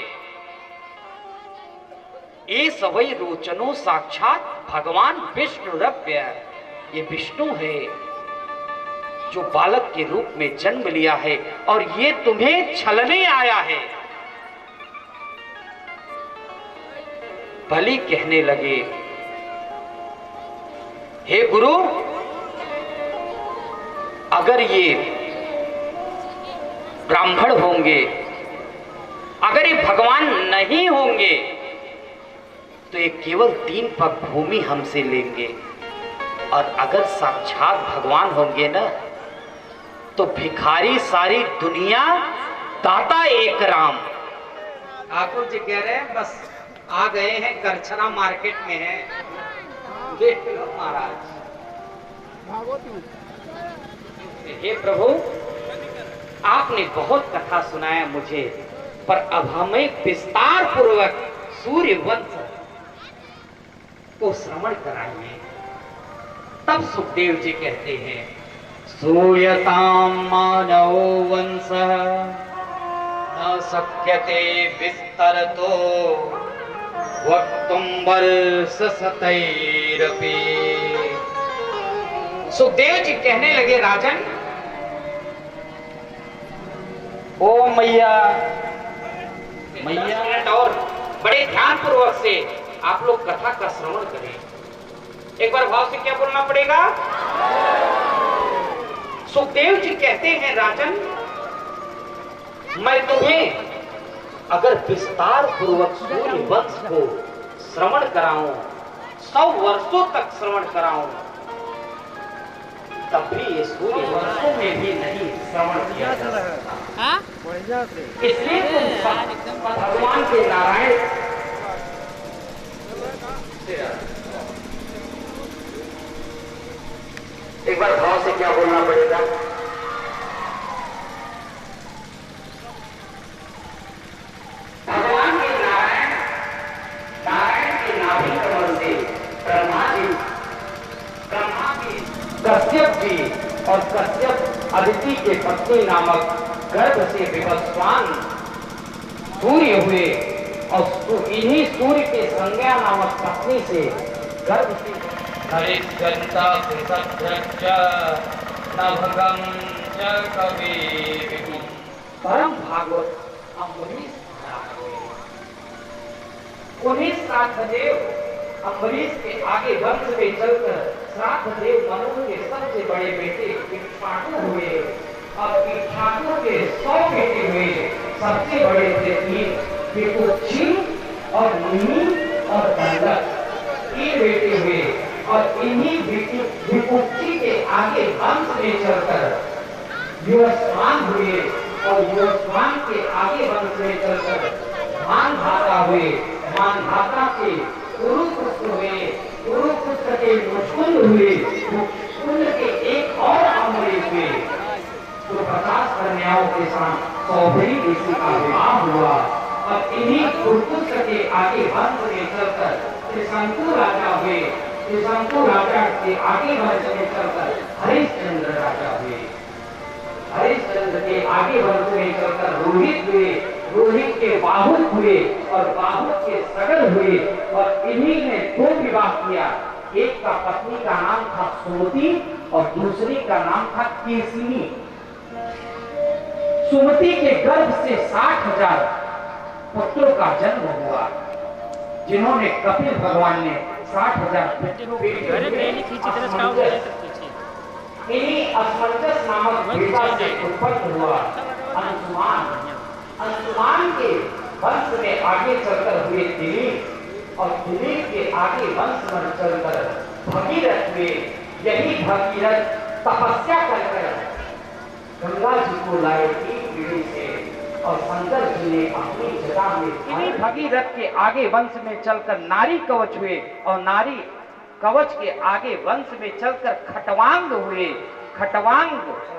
ये सवै रोचनो साक्षात भगवान विष्णुरव्य, ये विष्णु है जो बालक के रूप में जन्म लिया है और ये तुम्हें छलने आया है। बलि कहने लगे, हे गुरु, अगर ये ब्राह्मण होंगे, अगर ये भगवान नहीं होंगे, तो ये केवल 3 पग भूमि हमसे लेंगे, और अगर साक्षात भगवान होंगे ना, तो भिखारी सारी दुनिया, दाता एक राम। ठाकुर जी कह रहे हैं बस आ गए हैं, करछना मार्केट में है, देख लो महाराज। हे प्रभु, आपने बहुत कथा सुनाया मुझे, पर अब हमें विस्तार पूर्वक सूर्य वंश को श्रवण कराइए। तब सुखदेव जी कहते हैं, सूयतां मानव वंश न शक्यते विस्तरतो वक्तुं वर्षशतैरपि। सुखदेव जी कहने लगे, राजन, ओ मैया मैया, और बड़े ध्यान पूर्वक से आप लोग कथा का श्रवण करें। एक बार भाव से क्या बोलना पड़ेगा? सुखदेव जी कहते हैं, राजन, मैं तुम्हें अगर विस्तार पूर्वक सूर्य वंश को श्रवण कराऊं, 100 वर्षों तक श्रवण कराऊं, तब भी ये सूर्य वर्षों में भी नहीं श्रवण किया जा सकता। इसलिए तुम भगवान के नारायण एक बार भाव से क्या बोलना पड़ेगा? भगवान के नारायण, नारायण के नाभि कमल से ब्रह्मा जी कश्यप जी और कश्यप अदिति के पत्नी नामक गर्भ से विवस्वान सूर्य हुए, और इन्हीं सूर्य के संज्ञा नामक पत्नी से गर्भ से हरिश्चंदा कृतभ्रश्च नभगं च कविभिः। परम भागवत अम्बरीश महाराज हुए। उन्हीं श्राद्धदेव अम्बरीश के आगे वंश में चलकर श्राद्धदेव मनु के सबसे बड़े बेटे इक्ष्वाकु हुए और इक्ष्वाकु के 100 बेटे हुए। सबसे बड़े थे विकुक्षी और मुनि और दंडक, 3 बेटे हुए। और इन्हीं विकुक्षी के आगे वंश में चलकर युवस्वान हुए और युवस्वान के आगे वंश में चलकर मानधाता हुए। मानधाता के कुरुपुत्र हुए, कुरुपुत्र के मुचकुंद हुए, मुचकुंद के एक और अम्बरीश हुए। तो 50 कन्याओं के साथ सौभरी ऋषि का विवाह हुआ। और इन्हीं कुरुपुत्र के आगे वंश में चलकर त्रिशंकु राजा हुए। त्रिशंकु राजा के आगे वंश में चलकर हरिश्चंद्र राजा हुए। हरिश्चंद्र के आगे वंश में चलकर रोहित हुए। रोहित के बाहुक हुए और बाहुक के सगल हुए। और इन्हीं ने 2 विवाह किया। एक का पत्नी का नाम था सुमति और दूसरी का नाम था केसिनी। सुमति के गर्भ से 60,000 पुत्रों का जन्म हुआ, जिन्होंने कपिल भगवान ने 60,000 इन्हीं असमंजस नामक बेटा से उत्पन्न हुआ अंशुमान। अंशुमान के वंश में आगे चलकर हुए दिलीप और दिलीप के आगे वंश में चलकर भगीरथ हुए। यही भगीरथ तपस्या कर गंगा जी को लाए 3 पीढ़ी से और शंकर जी ने अपनी जटा में भगीरथ के आगे वंश में चलकर नारी कवच हुए और नारी कवच के आगे वंश में चलकर खटवांग हुए। खटवांग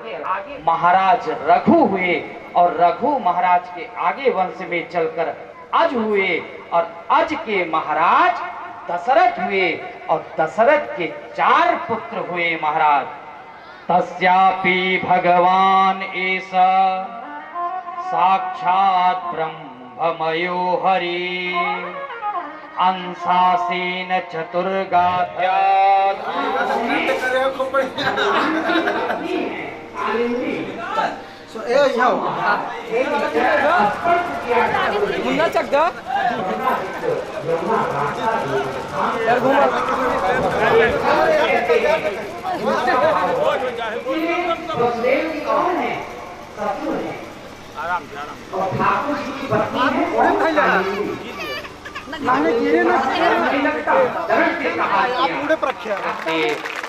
के आगे महाराज रघु हुए और रघु महाराज के आगे वंश में चलकर अज हुए और अज के महाराज दशरथ हुए और दशरथ के 4 पुत्र हुए महाराज। तस्यापि भगवान ऐसा साक्षात ब्रह्ममयो हरि अंशासेन चतुर्गात्या मुन्ना चक दो यार घुमा कौन है? ससुर है। और ठाकुर जी की पत्नी है।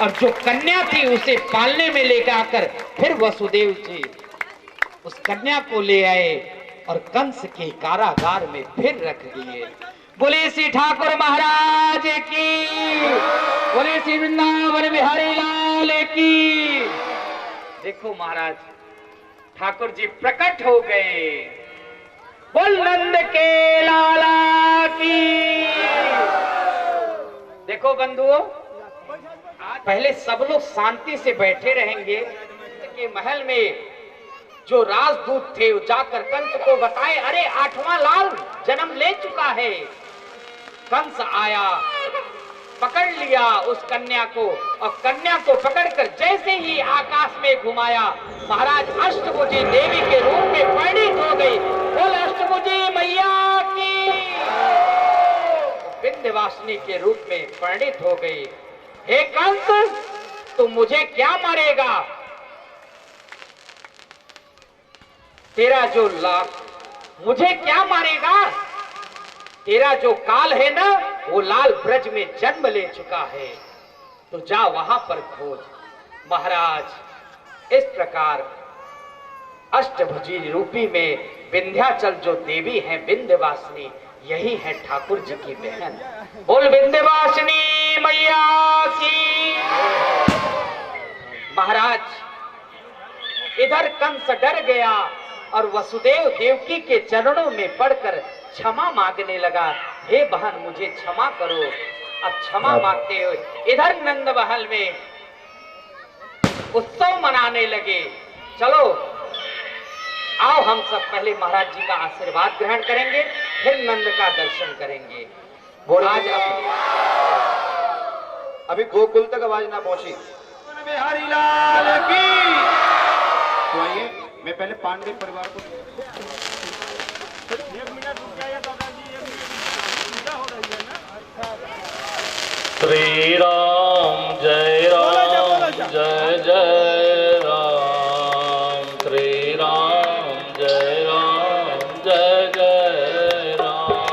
और जो कन्या थी उसे पालने में लेकर आकर फिर वसुदेव जी उस कन्या को ले आए और कंस के कारागार में फिर रख दिए। बोले श्री ठाकुर महाराज की, बोले श्री वृंदावन बिहारी लाल की। देखो महाराज ठाकुर जी प्रकट हो गए। बोल नंद के लाला की। देखो बंधुओं, पहले सब लोग शांति से बैठे रहेंगे कि महल में जो राजदूत थे वो जाकर कंस को बताए, अरे 8वां लाल जन्म ले चुका है। कंस आया, पकड़ लिया उस कन्या को और कन्या को पकड़कर जैसे ही आकाश में घुमाया, महाराज अष्टभुजी देवी के रूप में परिणित हो गई। बोल अष्टभुजी मैया की। विंध्यवासिनी के रूप में परिणित हो गई। हे कंस, तू मुझे क्या मारेगा? तेरा जो मुझे क्या मारेगा? तेरा जो काल है ना, वो लाल ब्रज में जन्म ले चुका है, तो जा वहां पर खोज। महाराज इस प्रकार अष्टभुजी रूपी में विंध्याचल जो देवी है विंध्यवासिनी, यही है ठाकुर जी की बहन। बोल विंध्यवासिनी मैया की। महाराज इधर कंस डर गया और वसुदेव देवकी के चरणों में पड़कर क्षमा मांगने लगा। हे बहन, मुझे क्षमा करो। अब क्षमा मांगते हुए इधर नंद महल में उत्सव मनाने लगे। चलो आओ, हम सब पहले महाराज जी का आशीर्वाद ग्रहण करेंगे, फिर नंद का दर्शन करेंगे। बोला अभी गोकुल तक आवाज ना पहुंची। बिहारी लाल की। तो आइए मैं पहले पांडे परिवार को श्री राम जय जय राम, श्री राम जय जय राम,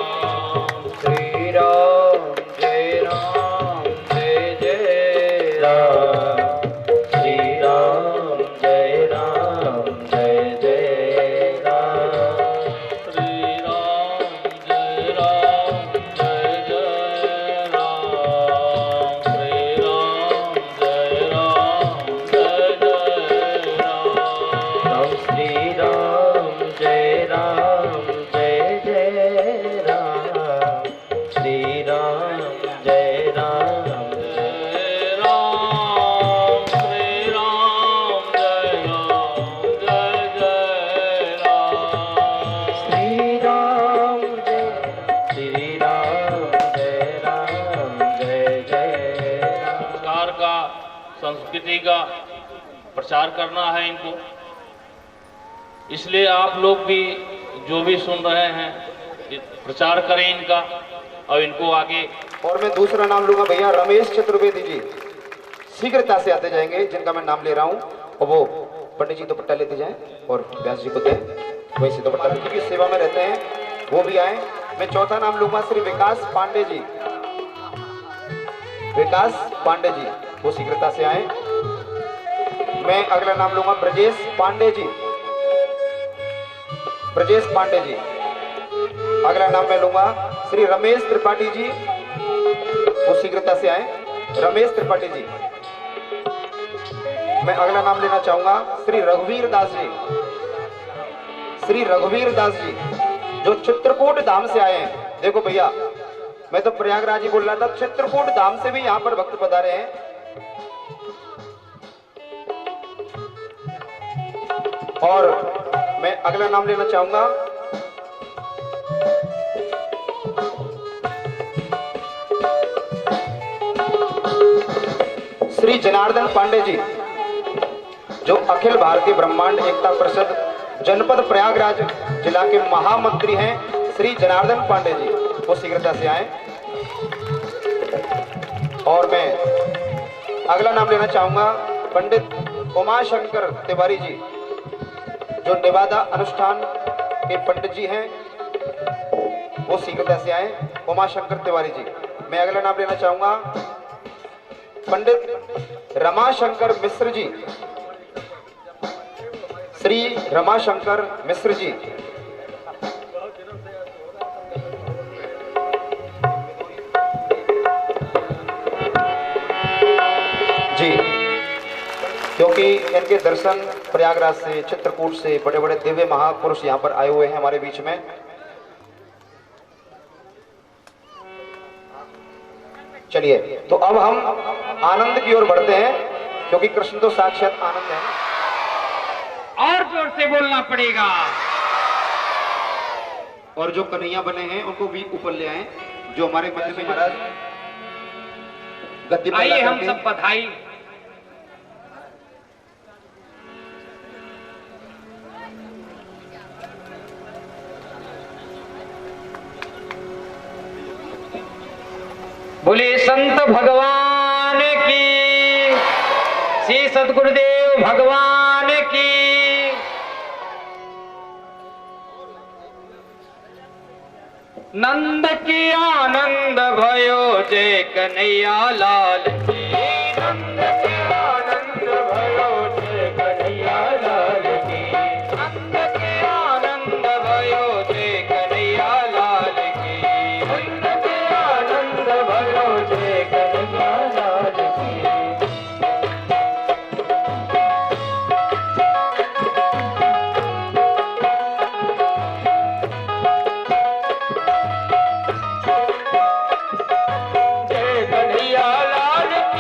श्री राम जय राम, श्री राम जय जय राम, श्री राम जय राम जय जय राम, श्री राम जय राम जय जय राम, श्री राम जय जय राम, श्री राम जय राम, जय राम, श्री राम जय राम जय जय राम, श्री राम जय राम। संस्कार का, संस्कृति का प्रचार करना है इनको। इसलिए आप लोग भी जो भी सुन रहे हैं ये प्रचार करें इनका और इनको आगे। और मैं दूसरा नाम लूंगा भैया रमेश चतुर्वेदी जी, शीघ्रता से आते जाएंगे, जिनका मैं नाम ले रहा हूं। और वो पंडित जी दुपट्टा लेते जाएं और व्यास जी को दें, वैसे दुपट्टा क्योंकि सेवा में रहते हैं, वो भी आए। मैं चौथा नाम लूंगा श्री विकास पांडे जी, विकास पांडे जी, वो शीघ्रता से आए। मैं अगला नाम लूंगा ब्रजेश पांडे जी, ब्रजेश पांडे जी। अगला नाम मैं लूंगा श्री रमेश त्रिपाठी जी, वो शीघ्रता से आए, रमेश त्रिपाठी जी। मैं अगला नाम लेना चाहूंगा श्री रघुवीर दास जी, श्री रघुवीर दास जी जो चित्रकूट धाम से आए हैं। देखो भैया मैं तो प्रयागराज ही बोल रहा था, चित्रकूट धाम से भी यहाँ पर भक्त पधारे हैं। और मैं अगला नाम लेना चाहूंगा श्री जनार्दन पांडे जी जो अखिल भारतीय ब्रह्मांड एकता परिषद जनपद प्रयागराज जिला के महामंत्री हैं। श्री जनार्दन पांडे जी, वो शीघ्रता से आए। और मैं अगला नाम लेना चाहूंगा पंडित उमाशंकर तिवारी जी जो निवादा अनुष्ठान के पंडित जी हैं, वो शीघ्रता से आए, उमाशंकर तिवारी जी। मैं अगला नाम लेना चाहूंगा पंडित रमाशंकर मिश्र जी, श्री रमाशंकर मिश्र जी। जी क्योंकि इनके दर्शन प्रयागराज से, चित्रकूट से बड़े बड़े दिव्य महापुरुष यहाँ पर आए हुए हैं हमारे बीच में। चलिए तो अब हम आनंद की ओर बढ़ते हैं, क्योंकि कृष्ण तो साक्षात आनंद है। और जोर से बोलना पड़ेगा। और जो कन्हैया बने हैं उनको भी ऊपर ले आए, जो हमारे मध्य में महाराज गद्दी पर आइए हम करके- सब बधाई। बोले संत भगवान की, श्री सतगुरुदेव भगवान की। नंद की आनंद भयो जय कन्हैया लाल की, नंद की आनंद भयो जय कन्हैया लाल की, नंद की आनंद भयो जय कन्हैया लाल की, नंद की आनंद भयो जय कन्हैया लाल की। जय कन्हैया लाल की।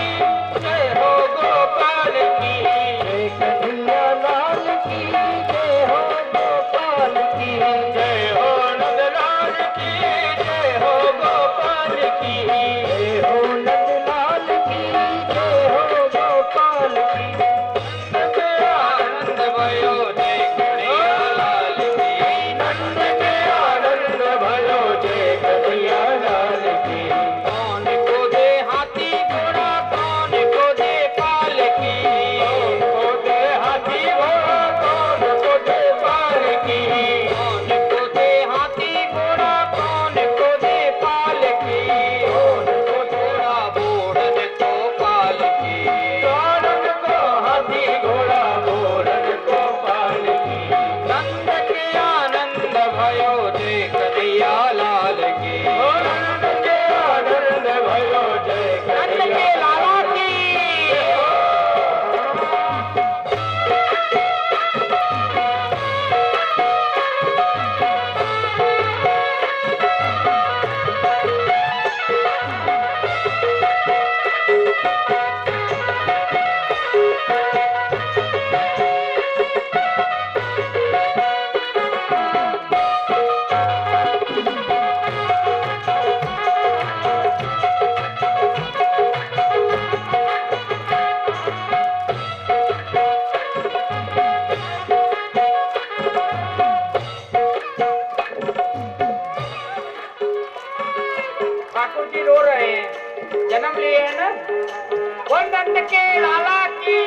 वो नंद के लाला की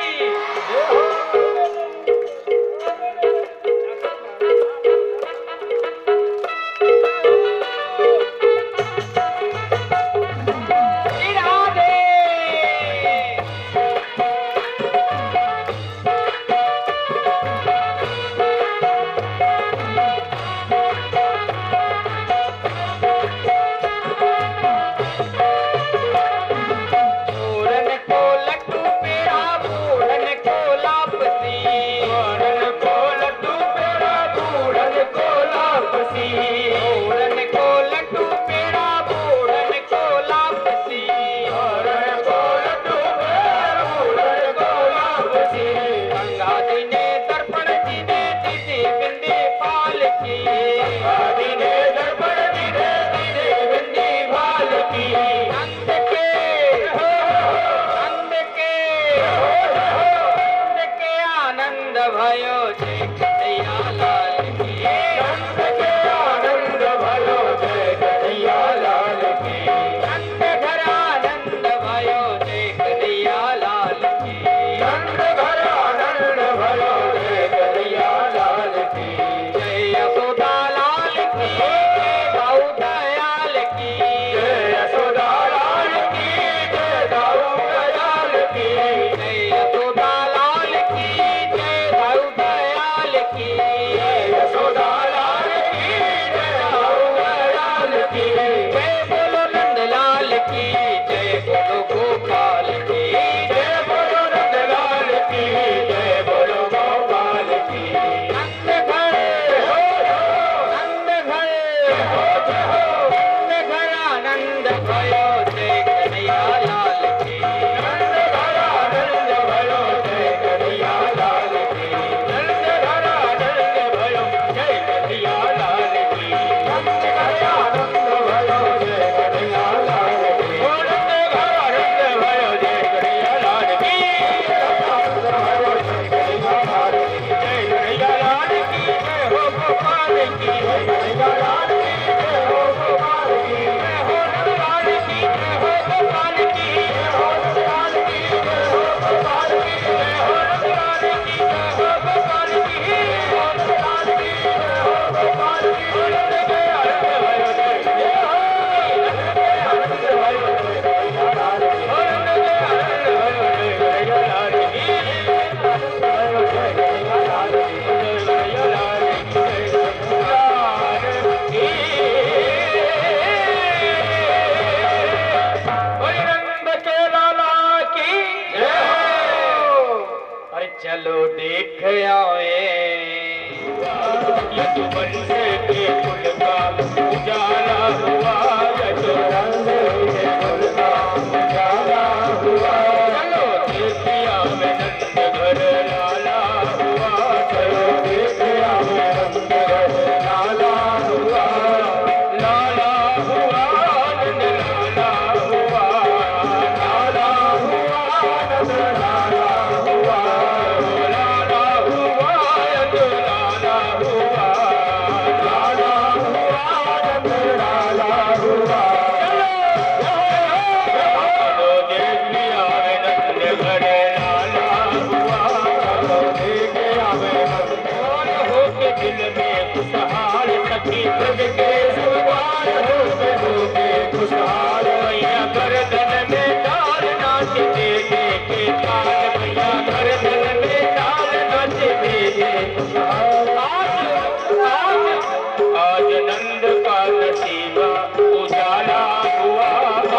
चलो देख आए यदुवंश के कुल का उजाला हुआ, यदुवंश के कुल का उजाला हुआ। चलो देखिया में नंद घर लाला हुआ, चलो देखिया में नंद घर लाला हुआ। लाला हुआ नंद लाला हुआ, लाला हुआ नंद लाला हुआ। आज नंद का नसीबा उजाला हुआ,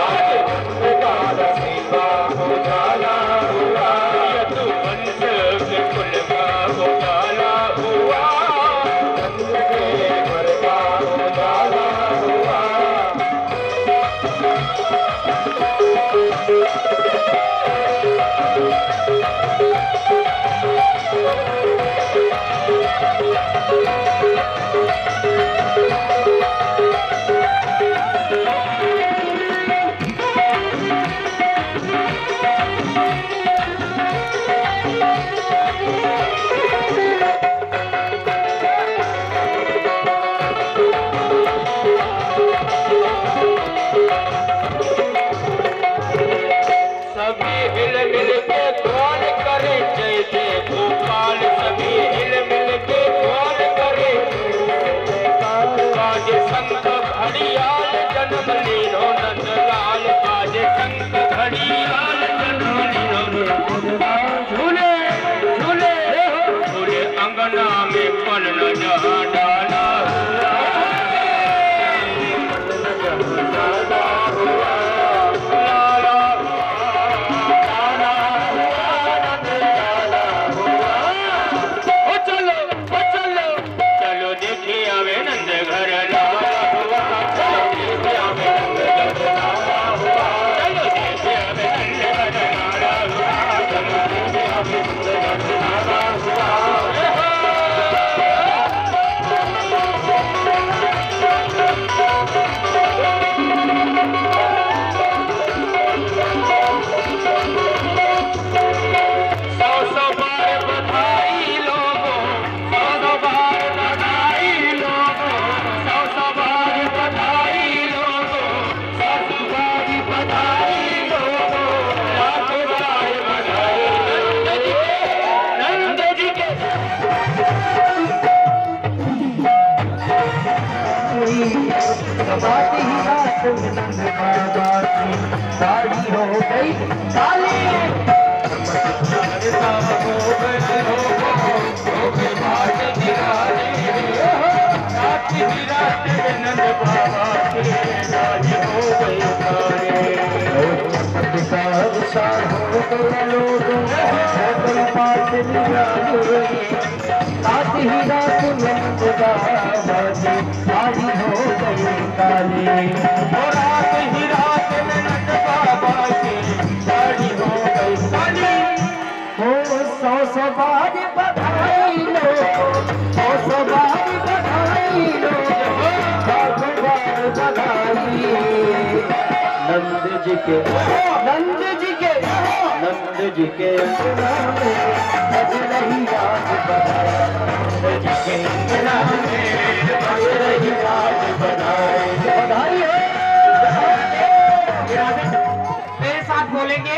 आज नंद का नसीबा उजाला हुआ। यदुवंश के कुल का उजाला हुआ, नंद के घर का झूले झूले पूरे अंगना में पल न जहाँ डाला साड़ी हो गई काली साथ ही रात साड़ी हो गई काली रात ही रात में नंद बाबा की साड़ी हो गई काली हो 100 बार बधाई लो 100 बार बधाई लो बार बधाई नंद जी के नंद जी के नंद जी के बज रही रात बधाई मेरे साथ बोलेंगे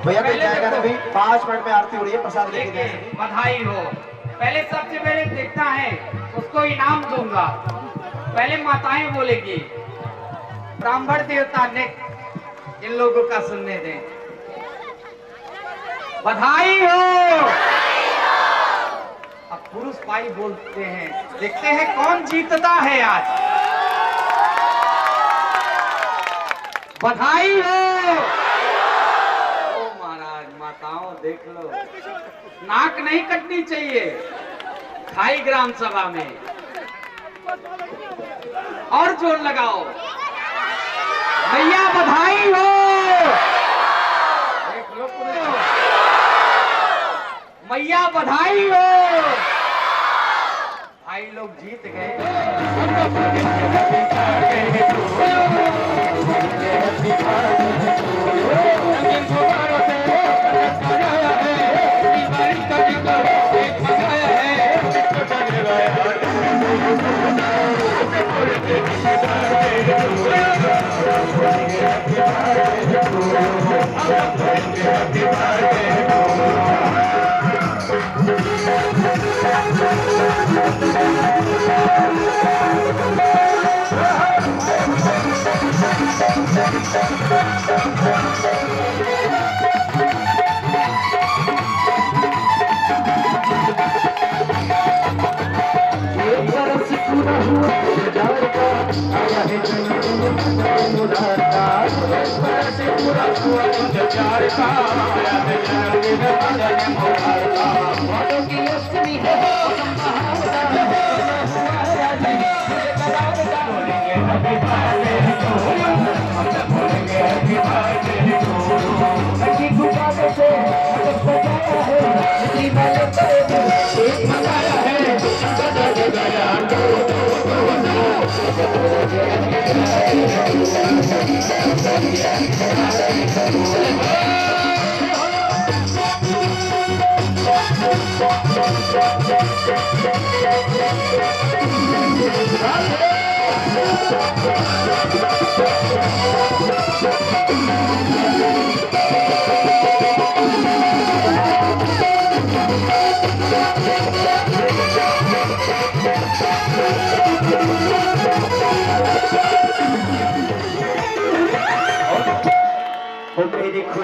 भैया क्या जाएगा ना अभी 5 मिनट में आरती हो रही है प्रसाद लेके देखिए जाएंगे बधाई हो। पहले सबसे पहले देखता है उसको इनाम दूंगा। पहले माताएं बोलेगी, ब्राह्मण देवता ने इन लोगों का सुनने दें। बधाई हो। अब पुरुष भाई बोलते हैं, देखते हैं कौन जीतता है आज। बधाई हो। ओ महाराज माताओं देख लो, नाक नहीं कटनी चाहिए खाई ग्राम सभा में। और जोर लगाओ। भैया बधाई हो। देख लो मैया बधाई हो। भाई लोग जीत गए।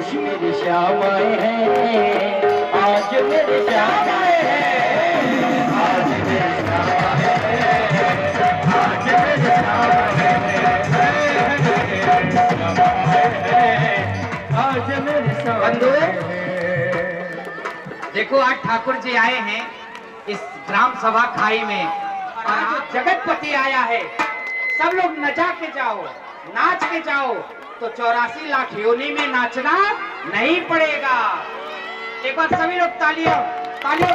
खुश मेरे श्याम आए हैं, आज मेरे श्याम आए हैं, आज मेरे श्याम आए हैं, आज मेरे श्याम आए हैं, आज मेरे श्याम बंधु, आए हैं। देखो आज ठाकुर जी आए हैं इस ग्राम सभा खाई में, और आज जो जगतपति आया है, सब लोग नचा के जाओ, नाच के जाओ, तो 84 लाख योनि में नाचना नहीं पड़ेगा। एक बार सभी लोग तालियों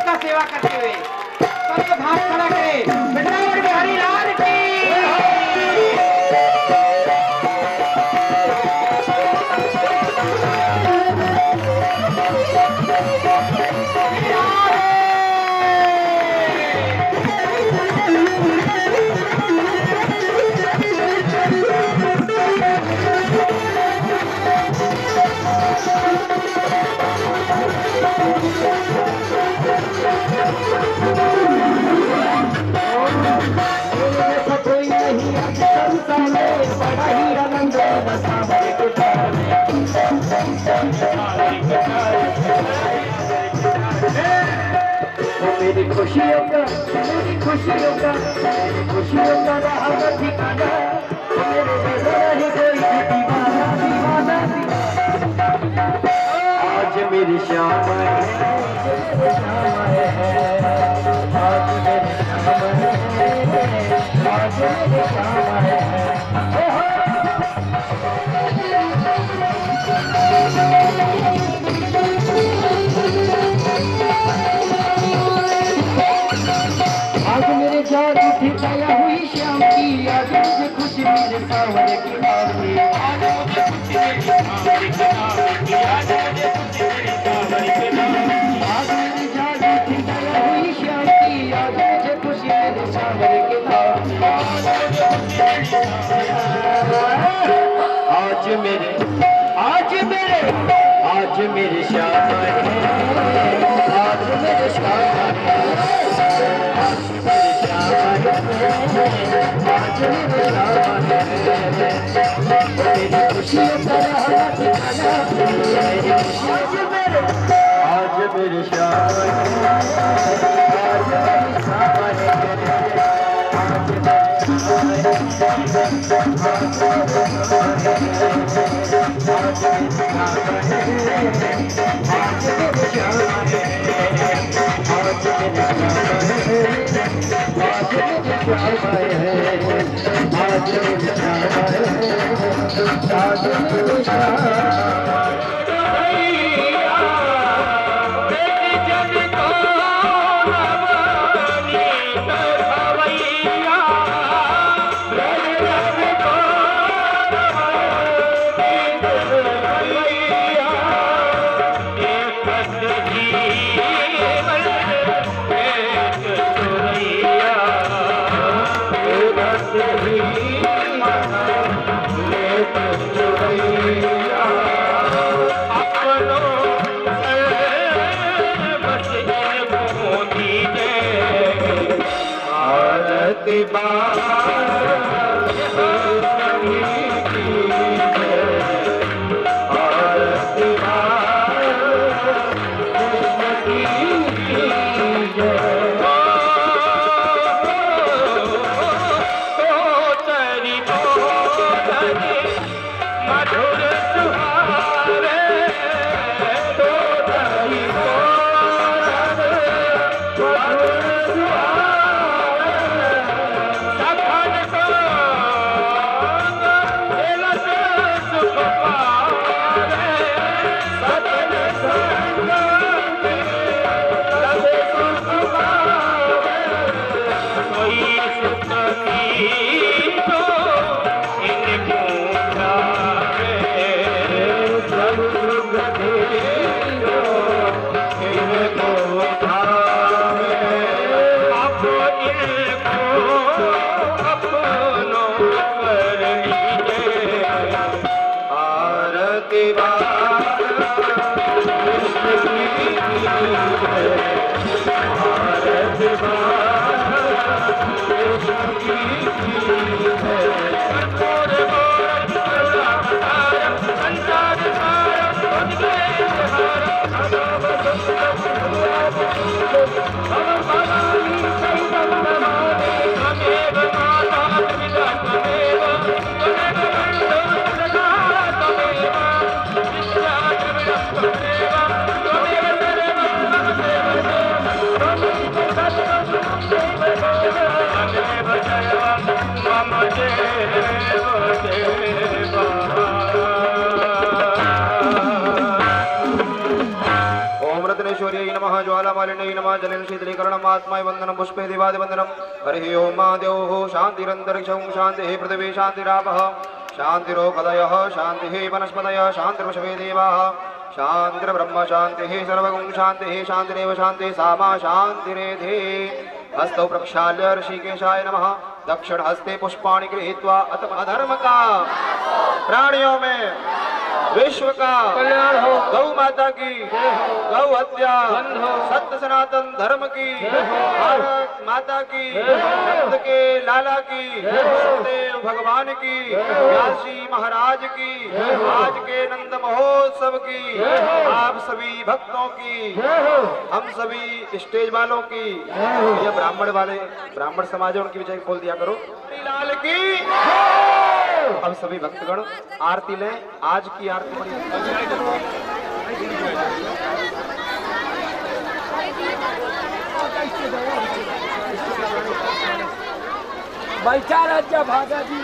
का सेवा करते हुए सब लोग हाथ खड़ा करें, वृंदावन बिहारी लाल की। कोई नहीं संसार में, बड़ा ही आनंद सावरे के प्यार में। वो मेरी खुशियों का, मेरी खुशियों का, मेरी खुशियों का रहा न ठिकाना, मेरे बगैर ही कोई दीवाना दीवाना दीवाना। आज मेरी श्याम आए हैं, श्याम आए हैं, आज मेरे श्याम आए हैं, आज मेरे श्याम आए हैं। आज मेरे जाग उठी दया हुई श्याम की, आज मुझे खुशी मेरे सावरे की आरती, आज मुझे खुशी मेरी सावरे की आरती, आज मुझे खुशी मेरी सावरे की आरती। आज मेरी जाग उठी दया हुई श्याम की, आज मुझे खुशी मेरे सावरे की आरती, आज मेरे आज मेरे श्याम आए हैं, आज मेरे श्याम आए हैं, आज मेरे श्याम आए हैं, आज मेरे श्याम आए हैं। मेरी खुशियों का रहा ठिकाना, मेरी खुशियों आज मेरे श्याम आए हैं, आज मेरे श्याम आए हैं, आज मेरे श्याम आए ज्वालेश्वर्यै नमः ज्वालामालिन्यै नमः जलेन शीतलीकरणम् आत्माय वन्दनं पुष्पे दिवादिवन्दनं हरिः ओं मा द्यौः शान्तिरन्तरिक्षं शान्तिः पृथिवी शान्तिरापः शान्तिरोपदयः शान्तिः वनस्पतयः शान्तिर्वशवे देवाः शान्तिर्ब्रह्म शान्तिः सर्वगुं शान्तिः शान्तिरेव शान्तिः सा मा शान्तिरेधि हस्तौ प्रक्षाल्य ऋषिकेशाय नमः दक्षिण हस्ते पुष्पाणि गृहीत्वा अथ अधर्म का प्राणियों में विश्व का कल्याण हो। गौ माता की गौ हत्या सत्य सनातन धर्म की भारत माता की रक्त के लाला की सत्यदेव भगवान की व्यासी महाराज की आज के नंद महोत्सव की आप सभी भक्तों की हम सभी स्टेज वालों की ये ब्राह्मण समाज है उनकी विजय बोल दिया करो लाल की। अब सभी भक्तगण आरती लें। आज की आरती बड़ी बैठा राजा भागा जी